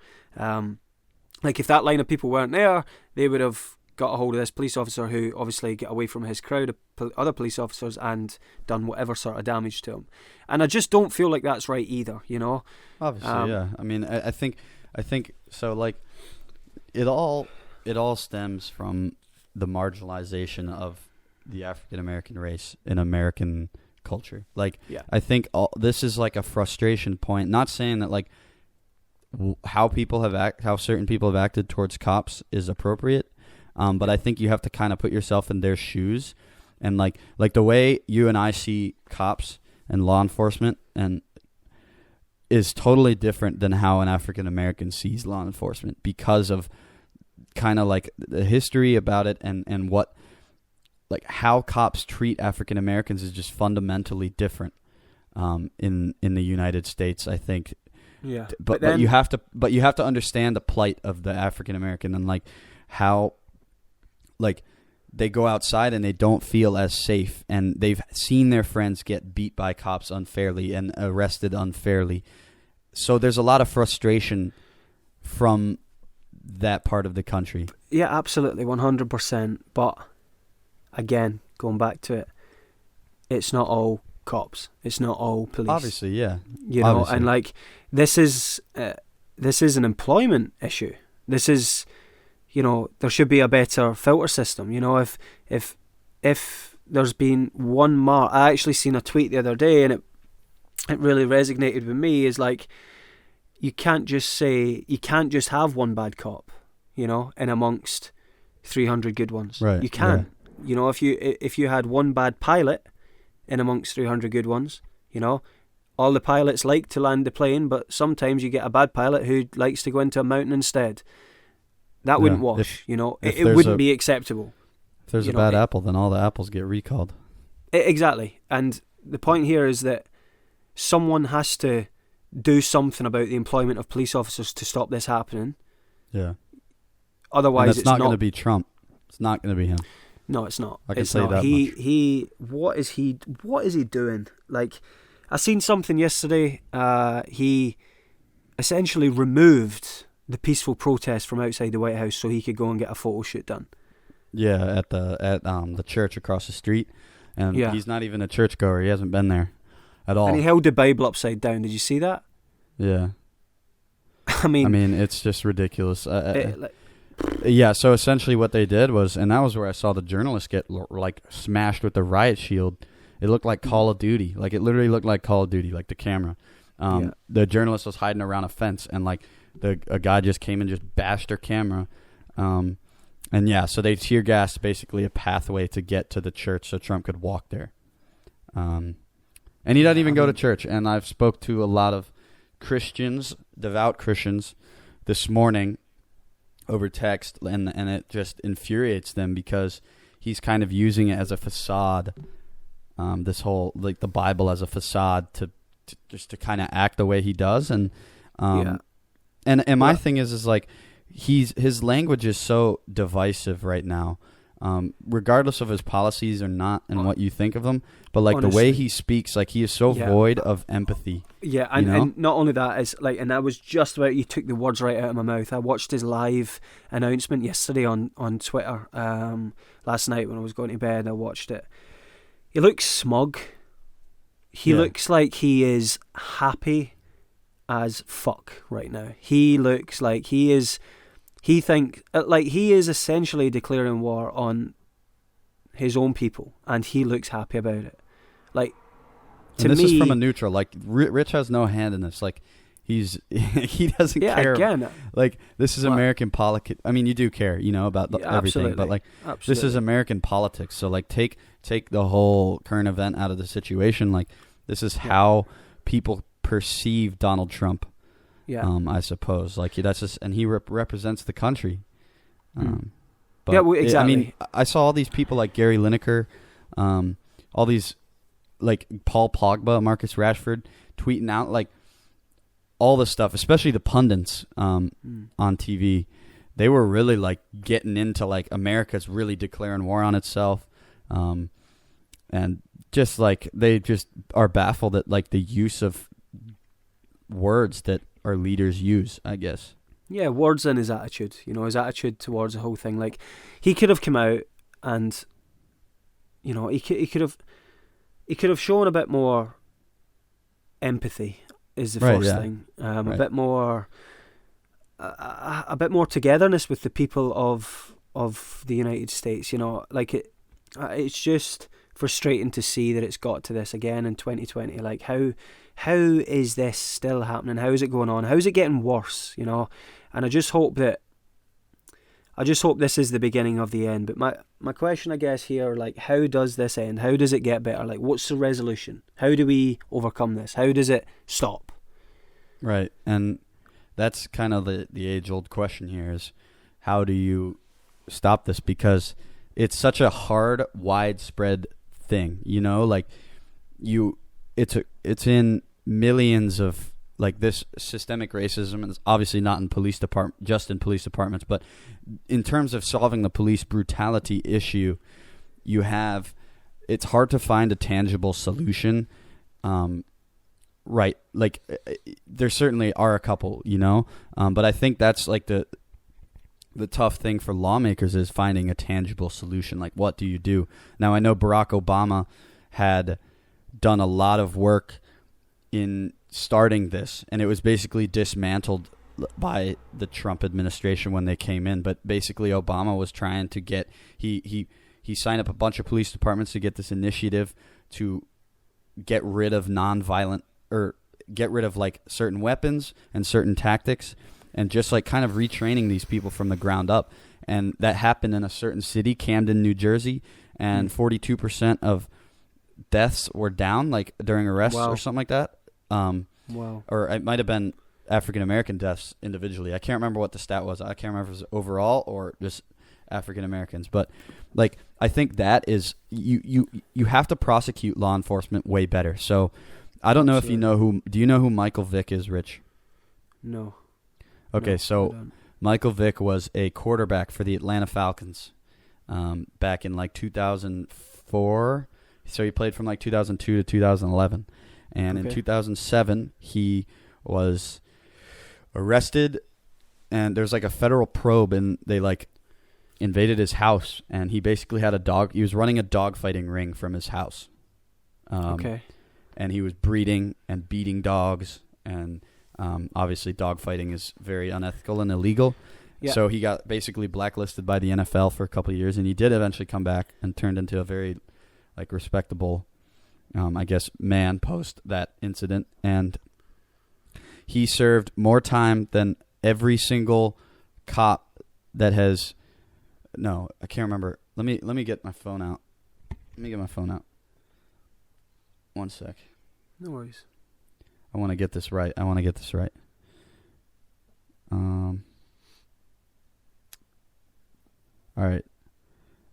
Like, if that line of people weren't there, they would have got a hold of this police officer, who obviously got away from his crowd of other police officers and done whatever sort of damage to him. And I just don't feel like that's right either, you know? Obviously, yeah. I mean, I think so, like, it all stems from the marginalization of the African American race in American culture. Like, I think this is like a frustration point. Not saying that, like, how certain people have acted towards cops is appropriate, but I think you have to kind of put yourself in their shoes, and like the way you and I see cops and law enforcement and is totally different than how an African American sees law enforcement, because of kind of like the history about it, and what, like, how cops treat African Americans is just fundamentally different in the United States, I think. Yeah, but you have to understand the plight of the African American, and like how, like, they go outside and they don't feel as safe, and they've seen their friends get beat by cops unfairly and arrested unfairly. So there's a lot of frustration from that part of the country. Yeah, absolutely, 100%. But again, going back to it, it's not all cops. It's not all police. Obviously, yeah. You know, obviously. And like, this is an employment issue. This is, you know, there should be a better filter system. You know, if there's been one mark, I actually seen a tweet the other day, and it really resonated with me. Is like, you can't just have one bad cop, you know, in amongst 300 good ones. Right. You can't. Yeah. You know, if you had one bad pilot in amongst 300 good ones, you know, all the pilots like to land the plane, but sometimes you get a bad pilot who likes to go into a mountain instead. That wouldn't wash, you know. It wouldn't be acceptable. If there's a bad apple, then all the apples get recalled. Exactly. And the point here is that someone has to do something about the employment of police officers to stop this happening. Yeah. Otherwise, it's not going to be Trump. It's not going to be him. No, it's not. I can say that much. What is he doing? Like, I seen something yesterday. He essentially removed the peaceful protest from outside the White House so he could go and get a photo shoot done. Yeah, at the church across the street, and he's not even a churchgoer. He hasn't been there at all. And he held the Bible upside down. Did you see that? Yeah. I mean, it's just ridiculous. like, Yeah, so essentially what they did was, and that was where I saw the journalist get like smashed with the riot shield. It looked like Call of Duty. Like, it literally looked like Call of Duty, like the camera. The journalist was hiding around a fence, and like a guy just came and just bashed her camera. And yeah, so they tear gassed basically a pathway to get to the church so Trump could walk there. And he doesn't even go to church. And I've spoke to a lot of Christians, devout Christians, this morning over text, and it just infuriates them because he's kind of using it as a facade. This whole, like, the Bible as a facade to just to kind of act the way he does. And my thing is like, his language is so divisive right now, regardless of his policies or not and what you think of him. But like, honestly, the way he speaks, like, he is so void of empathy. Yeah, and not only that, is like, and I was just about, you took the words right out of my mouth. I watched his live announcement yesterday on Twitter. Last night when I was going to bed, I watched it. He looks smug. He looks like he is happy as fuck right now. He looks like he is essentially declaring war on his own people, and he looks happy about it. Like, to me, this is from a neutral. Like, Rich has no hand in this. Like, he doesn't care. Again, like, this is American politics. I mean, you do care, about everything, but like, this is American politics. So like, take the whole current event out of the situation. Like, this is how people perceive Donald Trump. Yeah. I suppose, like, that's just, and he represents the country. But exactly. I saw all these people like Gary Lineker, all these, like, Paul Pogba, Marcus Rashford, tweeting out like all this stuff, especially the pundits on TV. They were really like getting into like America's really declaring war on itself, and just like they just are baffled at like the use of words that our leaders use, I guess. Yeah, words and his attitude. His attitude towards the whole thing. Like, he could have come out and, he could have shown a bit more empathy. Is the first thing. A bit more, a bit more togetherness with the people of the United States. Like, it's just frustrating to see that it's got to this again in 2020. Like, how is this still happening? How is it going on? How is it getting worse? And I just hope this is the beginning of the end. But my question, I guess, here, like, how does this end? How does it get better? Like, what's the resolution? How do we overcome this? How does it stop? Right. And that's kind of the age-old question here is, how do you stop this? Because it's such a hard, widespread thing, like, it's in millions of, like, this systemic racism, and it's obviously not in just in police departments, but in terms of solving the police brutality issue, it's hard to find a tangible solution. Right. Like, there certainly are a couple, but I think that's like the tough thing for lawmakers is finding a tangible solution. Like, what do you do? Now, I know Barack Obama had done a lot of work in starting this, and it was basically dismantled by the Trump administration when they came in. But basically, Obama was trying to get he signed up a bunch of police departments to get this initiative to get rid of nonviolent, or get rid of like certain weapons and certain tactics, and just like kind of retraining these people from the ground up. And that happened in a certain city, Camden, New Jersey, and 42% of deaths were down, like, during arrests or something like that. Or it might have been African-American deaths individually. I can't remember what the stat was. I can't remember if it was overall or just African-Americans. But, like, I think that is, you have to prosecute law enforcement way better. So I don't know if you know do you know who Michael Vick is, Rich? No. Okay, no, so Michael Vick was a quarterback for the Atlanta Falcons back in like 2004. So he played from like 2002 to 2011. And in 2007, he was arrested, and there's like a federal probe, and they like invaded his house, and he basically had he was running a dogfighting ring from his house. And he was breeding and beating dogs and Obviously, dogfighting is very unethical and illegal. Yeah. So he got basically blacklisted by the NFL for a couple of years, and he did eventually come back and turned into a very respectable, I guess, man post that incident. And he served more time than every single cop that has. No, I can't remember. Let me get my phone out. One sec. No worries. I want to get this right. All right.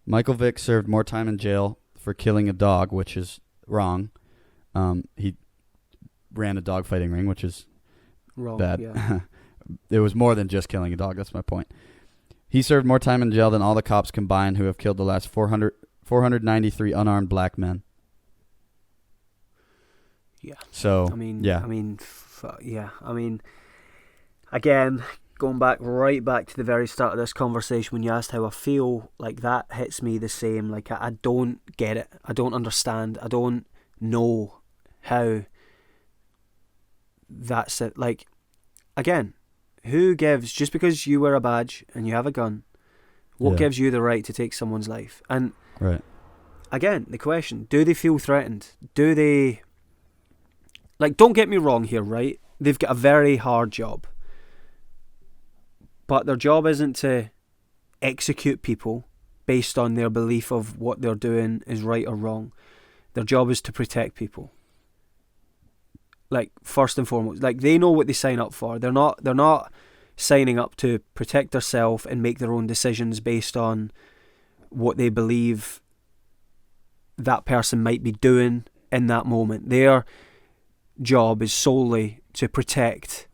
Michael Vick served more time in jail for killing a dog, which is wrong. He ran a dog fighting ring, which is Wrong. bad. Yeah. It was more than just killing a dog. That's my point. He served more time in jail than all the cops combined who have killed the last 493 unarmed black men. Yeah. So, yeah. Again, going right back to the very start of this conversation, when you asked how I feel, like that hits me the same. Like I don't get it. I don't understand. I don't know how that's it. Like, again, who gives, just because you wear a badge and you have a gun, what gives you the right to take someone's life? And right. Again, the question, do they feel threatened? Do they, like, don't get me wrong here, right? They've got a very hard job. But their job isn't to execute people based on their belief of what they're doing is right or wrong. Their job is to protect people. Like, first and foremost, like, they know what they sign up for. They're not signing up to protect themselves and make their own decisions based on what they believe that person might be doing in that moment. Their job is solely to protect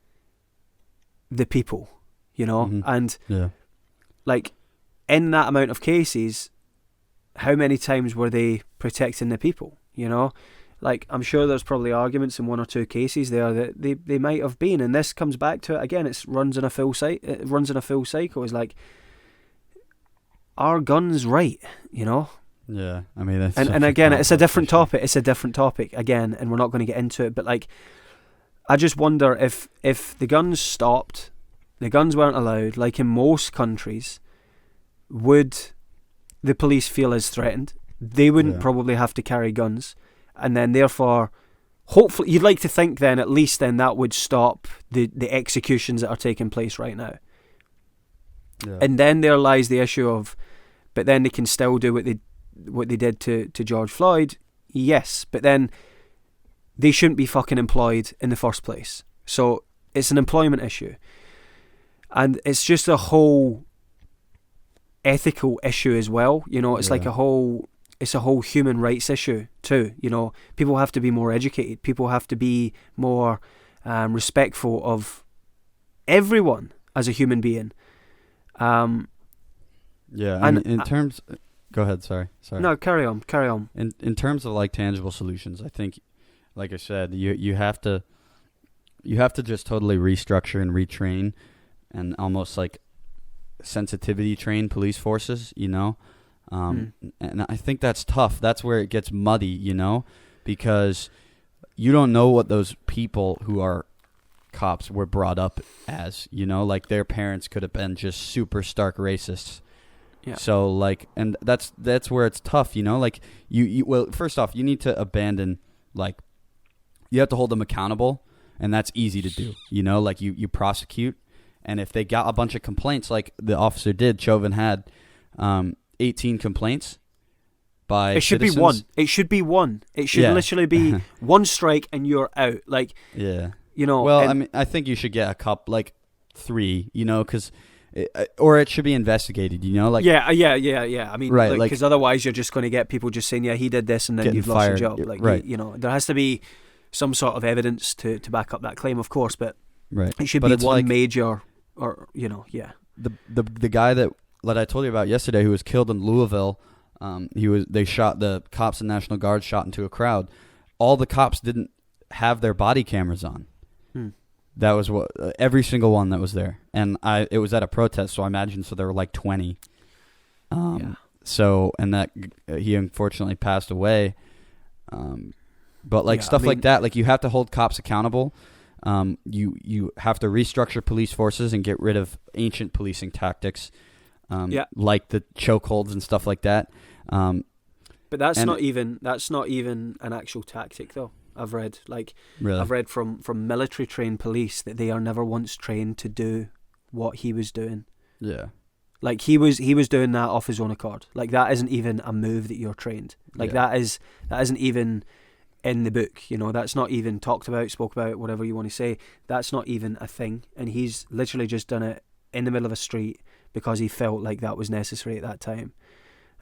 the people, you know? Mm-hmm. And Yeah. like, in that amount of cases, how many times were they protecting the people, you know? Like, I'm sure there's probably arguments in one or two cases there that they might have been, and this comes back to it again. It runs in a full cycle. It's like, are guns right, you know? Yeah, I mean, that's and again, it's a different topic. It's a different topic again, and we're not going to get into it. But like, I just wonder if the guns stopped, the guns weren't allowed, like in most countries, would the police feel as threatened? They wouldn't probably have to carry guns, and then therefore, hopefully, you'd like to think then at least then that would stop the executions that are taking place right now. Yeah. And then there lies the issue of, but then they can still do what they did to George Floyd, yes, but then they shouldn't be fucking employed in the first place. So it's an employment issue. And it's just a whole ethical issue as well. You know, it's like a whole human rights issue too. You know, people have to be more educated. People have to be more respectful of everyone as a human being. Yeah, and in terms... Go ahead, sorry. No, carry on. In terms of like tangible solutions, I think, like I said, you have to just totally restructure and retrain and almost like sensitivity train police forces, you know? And I think that's tough. That's where it gets muddy, you know? Because you don't know what those people who are cops were brought up as, you know? Like their parents could have been just super stark racists. Yeah. So like, and that's where it's tough, you know, like well, first off, you need to abandon, like, you have to hold them accountable, and that's easy to do, you know, like you prosecute, and if they got a bunch of complaints, like the officer did, Chauvin had 18 complaints by It should citizens. be one. It should be one. It should literally be one strike and you're out. Like, yeah, you know. Well, I mean, I think you should get a couple, like 3, you know, because. Or it should be investigated, you know, like yeah. I mean, right, because otherwise you're just going to get people just saying, yeah, he did this, and then you've lost your job. Like, right. you know, there has to be some sort of evidence to back up that claim, of course, but right, it should be one like, major, or you know, yeah. The guy that I told you about yesterday, who was killed in Louisville, the cops and National Guard shot into a crowd. All the cops didn't have their body cameras on. That was what every single one that was there, and it was at a protest, so I imagine there were like 20. So, and that he unfortunately passed away. But like stuff like that, like you have to hold cops accountable. You have to restructure police forces and get rid of ancient policing tactics, like the chokeholds and stuff like that. But that's not even an actual tactic, though. I've read really? I've read from military trained police that they are never once trained to do what he was doing. Yeah. Like he was doing that off his own accord. Like that isn't even a move that you're trained. Like that isn't even in the book. You know, that's not even talked about, spoke about, whatever you want to say. That's not even a thing. And he's literally just done it in the middle of a street because he felt like that was necessary at that time.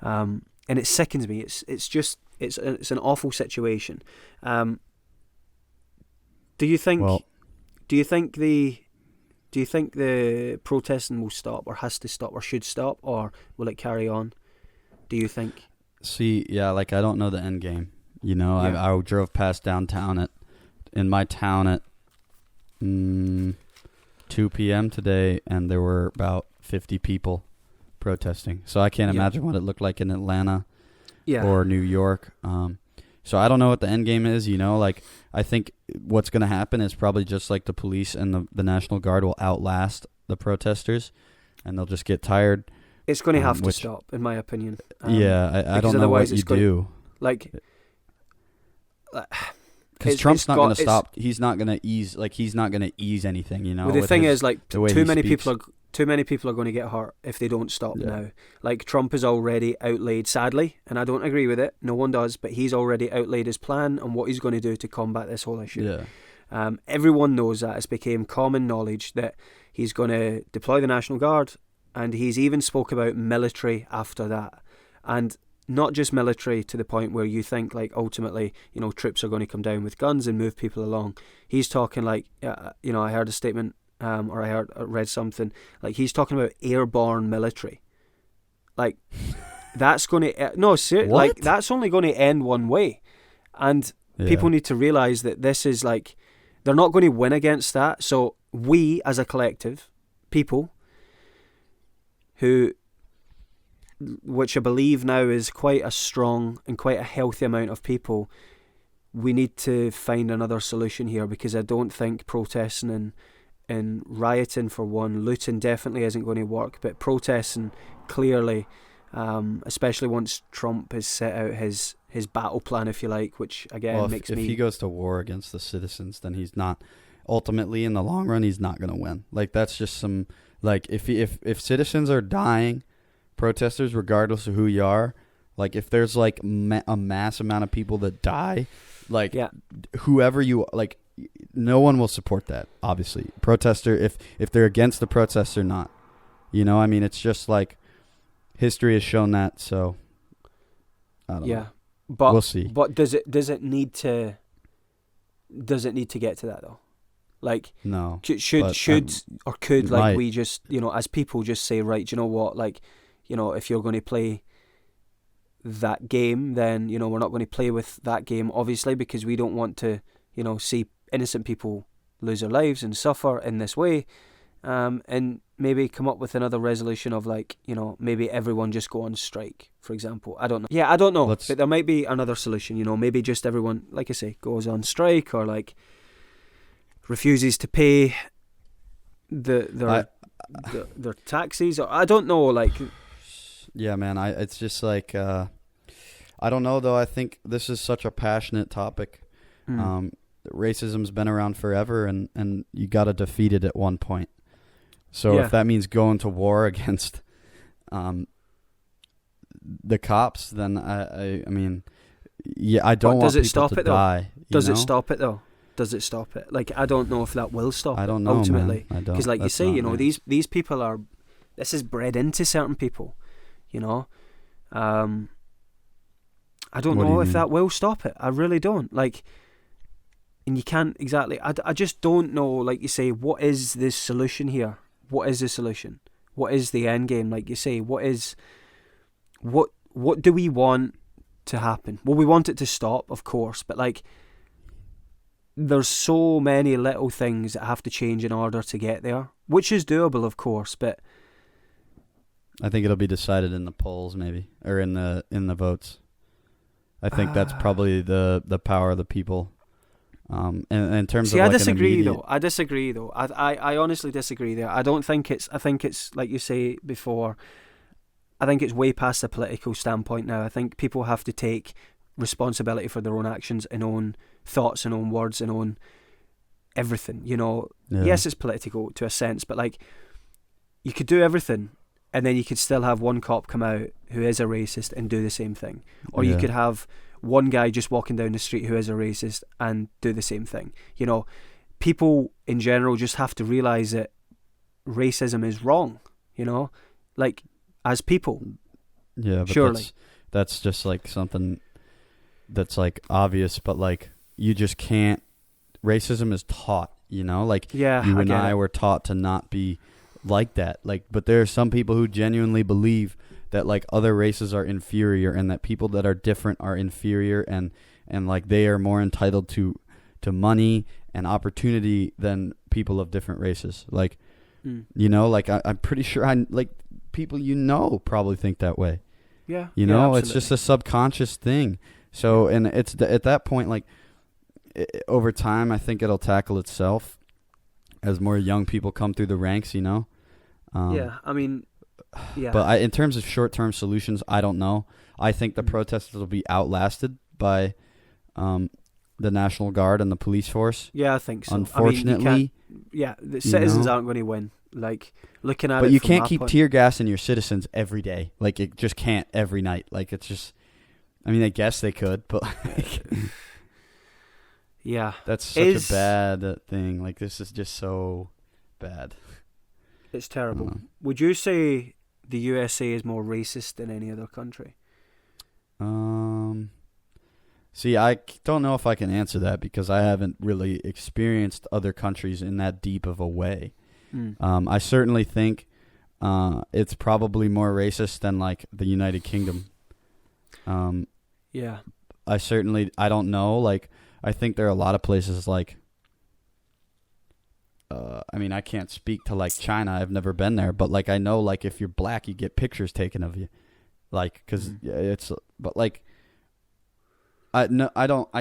And it sickens me. It's an awful situation. Do you think the protesting will stop, or has to stop, or should stop, or will it carry on? Do you think? See, yeah, like I don't know the end game. You know, I drove past downtown in my town at 2 p.m. today, and there were about 50 people protesting. So I can't imagine what it looked like in Atlanta or New York. So I don't know what the end game is, you know. Like, I think what's going to happen is probably just like the police and the National Guard will outlast the protesters, and they'll just get tired. It's going to have to stop, in my opinion. I don't know what you do. Because Trump's not going to stop. He's not going to ease. Like, he's not going to ease anything, you know. Well, the thing is, like, too many people are going to get hurt if they don't stop now. Like, Trump has already outlaid, sadly, and I don't agree with it. No one does, but he's already outlaid his plan on what he's going to do to combat this whole issue. Yeah. Everyone knows that. It's become common knowledge that he's going to deploy the National Guard, and he's even spoke about military after that. And not just military to the point where you think, like, ultimately, you know, troops are going to come down with guns and move people along. He's talking like, you know, I heard a statement, or I read something, like he's talking about airborne military. Like, that's going to, like, that's only going to end one way. And people need to realise that this is like, they're not going to win against that. So we, as a collective, people, which I believe now is quite a strong and quite a healthy amount of people, we need to find another solution here, because I don't think protesting and rioting, for one, looting definitely isn't going to work, but protesting clearly, especially once Trump has set out his battle plan, if you like, which again makes me... If he goes to war against the citizens, then he's not, ultimately in the long run, he's not going to win. Like, that's just some... Like, if citizens are dying, protesters, regardless of who you are, like, if there's, like, a mass amount of people that die, like, whoever you... Like, no one will support that, obviously. Protester, if they're against the protests or not. You know, I mean, it's just, like, history has shown that, so... I don't know. But we'll see. But does it need to get to that, though? Like, no. Could like, we just, you know, as people, just say, right, you know what, like, you know, if you're going to play that game, then, you know, we're not going to play with that game, obviously, because we don't want to, you know, see innocent people lose their lives and suffer in this way, and maybe come up with another resolution of, like, you know, maybe everyone just go on strike, for example. I don't know. Yeah, I don't know. But there might be another solution, you know, maybe just everyone, like I say, goes on strike, or, like, refuses to pay their taxes, or I don't know, like... Yeah, man, it's just like, I don't know, though. I think this is such a passionate topic. Racism's been around forever, and you got to defeat it at one point. So if that means going to war against the cops, then I mean, I don't want people to die. Does it stop it, though? Does it stop it? Like, I don't know if that will stop I don't it, know, ultimately. man. I don't. Because, like you say, you know, me. these people are... This is bred into certain people, you know? I don't know if that will stop it. I really don't. Like... And you can't exactly... I just don't know, like you say, what is the solution here? What is the solution? What is the end game, like you say? What do we want to happen? Well, we want it to stop, of course, but, like, there's so many little things that have to change in order to get there, which is doable, of course, but... I think it'll be decided in the polls, maybe, or in the votes. I think that's probably the power of the people. In terms See, of I like disagree an though. I disagree though. I honestly disagree there. I don't think it's. I think it's like you say before. I think it's way past the political standpoint now. I think people have to take responsibility for their own actions and own thoughts and own words and own everything. You know, yes, it's political to a sense, but like you could do everything, and then you could still have one cop come out who is a racist and do the same thing, or you could have one guy just walking down the street who is a racist and do the same thing. You know, people in general just have to realize that racism is wrong. You know, like as people. Yeah, but surely that's just like something that's like obvious, but like you just can't. Racism is taught, you know, like you and I were taught to not be like that. Like, but there are some people who genuinely believe that like other races are inferior and that people that are different are inferior and like they are more entitled to money and opportunity than people of different races. Like, you know, like I'm pretty sure like people probably think that way. Yeah. You know, yeah, it's just a subconscious thing. So, and it's at that point, like over time, I think it'll tackle itself as more young people come through the ranks, you know? Yeah, I mean, yeah. But in terms of short-term solutions, I don't know. I think the protesters will be outlasted by the National Guard and the police force. Yeah, I think so. Unfortunately. The citizens aren't going to win. Like, looking at it. But you can't keep tear gassing your citizens every day. Like, it just can't every night. Like, it's just, I mean, I guess they could, but like, yeah. That's such a bad thing. Like, this is just so bad. It's terrible. Would you say the USA is more racist than any other country? See, I don't know if I can answer that because I haven't really experienced other countries in that deep of a way. I certainly think it's probably more racist than like the United Kingdom. Yeah. I don't know. Like, I think there are a lot of places like, I mean, I can't speak to like China. I've never been there, but like I know, like if you're black, you get pictures taken of you, like because it's. But like, I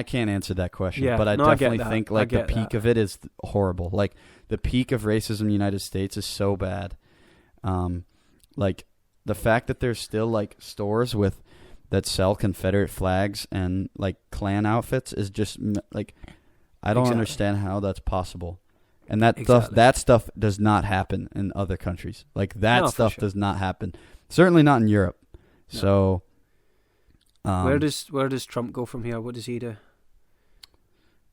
can't answer that question. Yeah, but I definitely think like the peak of it is horrible. Like the peak of racism in the United States is so bad. Like the fact that there's still like stores that sell Confederate flags and like Klan outfits is just like I don't understand how that's possible. And that stuff does not happen in other countries. Like that stuff does not happen. Certainly not in Europe. No. So where does Trump go from here? What does he do?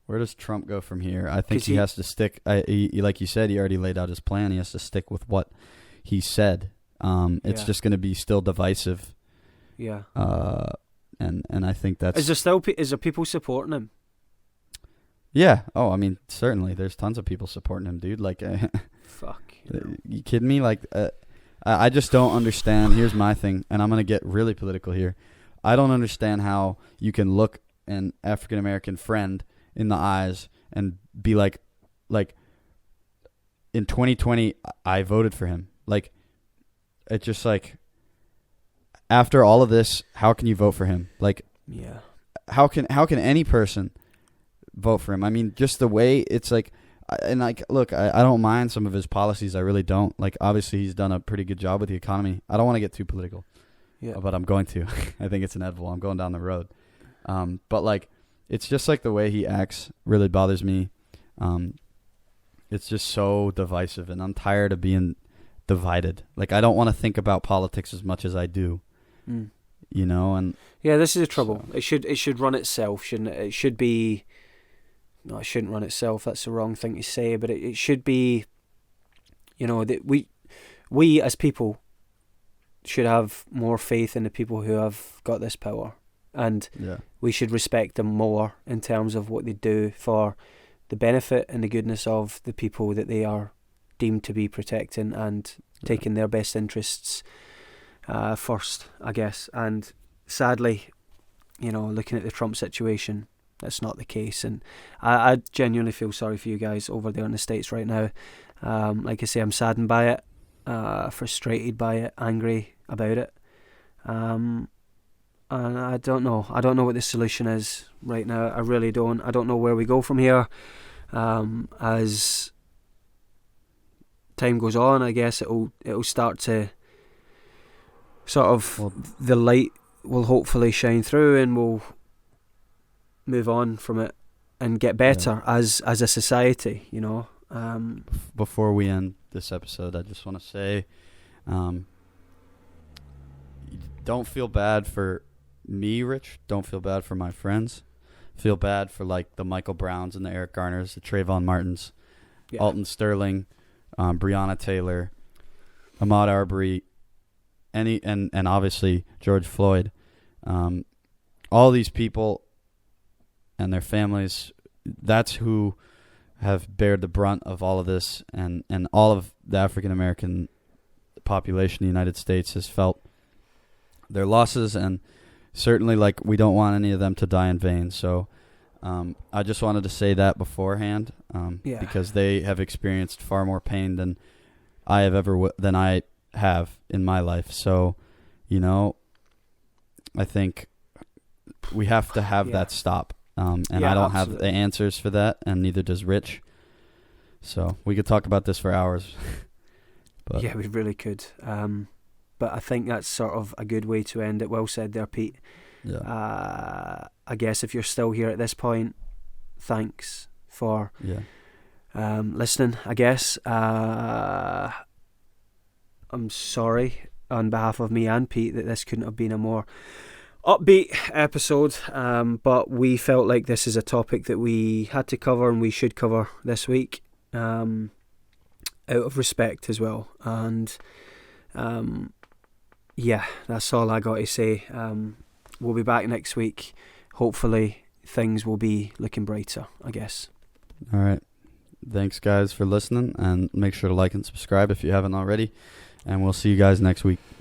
Where does Trump go from here? I think he has to stick. Like you said, he already laid out his plan. He has to stick with what he said. It's just going to be still divisive. Yeah. And I think that's. Is there people supporting him? Yeah. Oh, I mean, certainly. There's tons of people supporting him, dude. Like, fuck. You kidding me? Like, I just don't understand. Here's my thing, and I'm gonna get really political here. I don't understand how you can look an African American friend in the eyes and be like, in 2020, I voted for him. Like, it's just like, after all of this, how can you vote for him? Like, yeah. How can any person vote for him? I mean, just the way it's like, and like, look, I don't mind some of his policies. I really don't. Like, obviously, he's done a pretty good job with the economy. I don't want to get too political, but I'm going to. I think it's inevitable. I'm going down the road. But like, it's just like the way he acts really bothers me. It's just so divisive, and I'm tired of being divided. Like, I don't want to think about politics as much as I do. You know, and yeah, this is the trouble. So. It should run itself, shouldn't it? It should be. No, it shouldn't run itself. That's the wrong thing to say. But it should be. You know, that we as people should have more faith in the people who have got this power, and we should respect them more in terms of what they do for the benefit and the goodness of the people that they are deemed to be protecting and taking their best interests first, I guess. And sadly, you know, looking at the Trump situation, that's not the case. And I genuinely feel sorry for you guys over there in the States right now. Like I say, I'm saddened by it, frustrated by it, angry about it. and I don't know. I don't know what the solution is right now. I really don't. I don't know where we go from here. As time goes on, I guess it'll start to sort of, the light will hopefully shine through, and we'll move on from it and get better as a society, you know. Before we end this episode, I just want to say, don't feel bad for me, Rich. Don't feel bad for my friends. Feel bad for like the Michael Browns and the Eric Garners, the Trayvon Martins, Alton Sterling, Breonna Taylor, Ahmaud Arbery, and obviously George Floyd. All these people and their families, that's who have bared the brunt of all of this, and all of the African American population in the United States has felt their losses, and certainly, like, we don't want any of them to die in vain. So I just wanted to say that beforehand, because they have experienced far more pain than I have in my life. So, you know, I think we have to have that stop. And I don't have the answers for that, and neither does Rich. So we could talk about this for hours. But yeah, we really could. But I think that's sort of a good way to end it. Well said there, Pete. Yeah. I guess if you're still here at this point, thanks for listening, I guess. I'm sorry on behalf of me and Pete that this couldn't have been a more upbeat episode, but we felt like this is a topic that we had to cover and we should cover this week, out of respect as well. And that's all I got to say. We'll be back next week. Hopefully things will be looking brighter, I guess. All right. Thanks, guys, for listening, and make sure to like and subscribe if you haven't already, and we'll see you guys next week.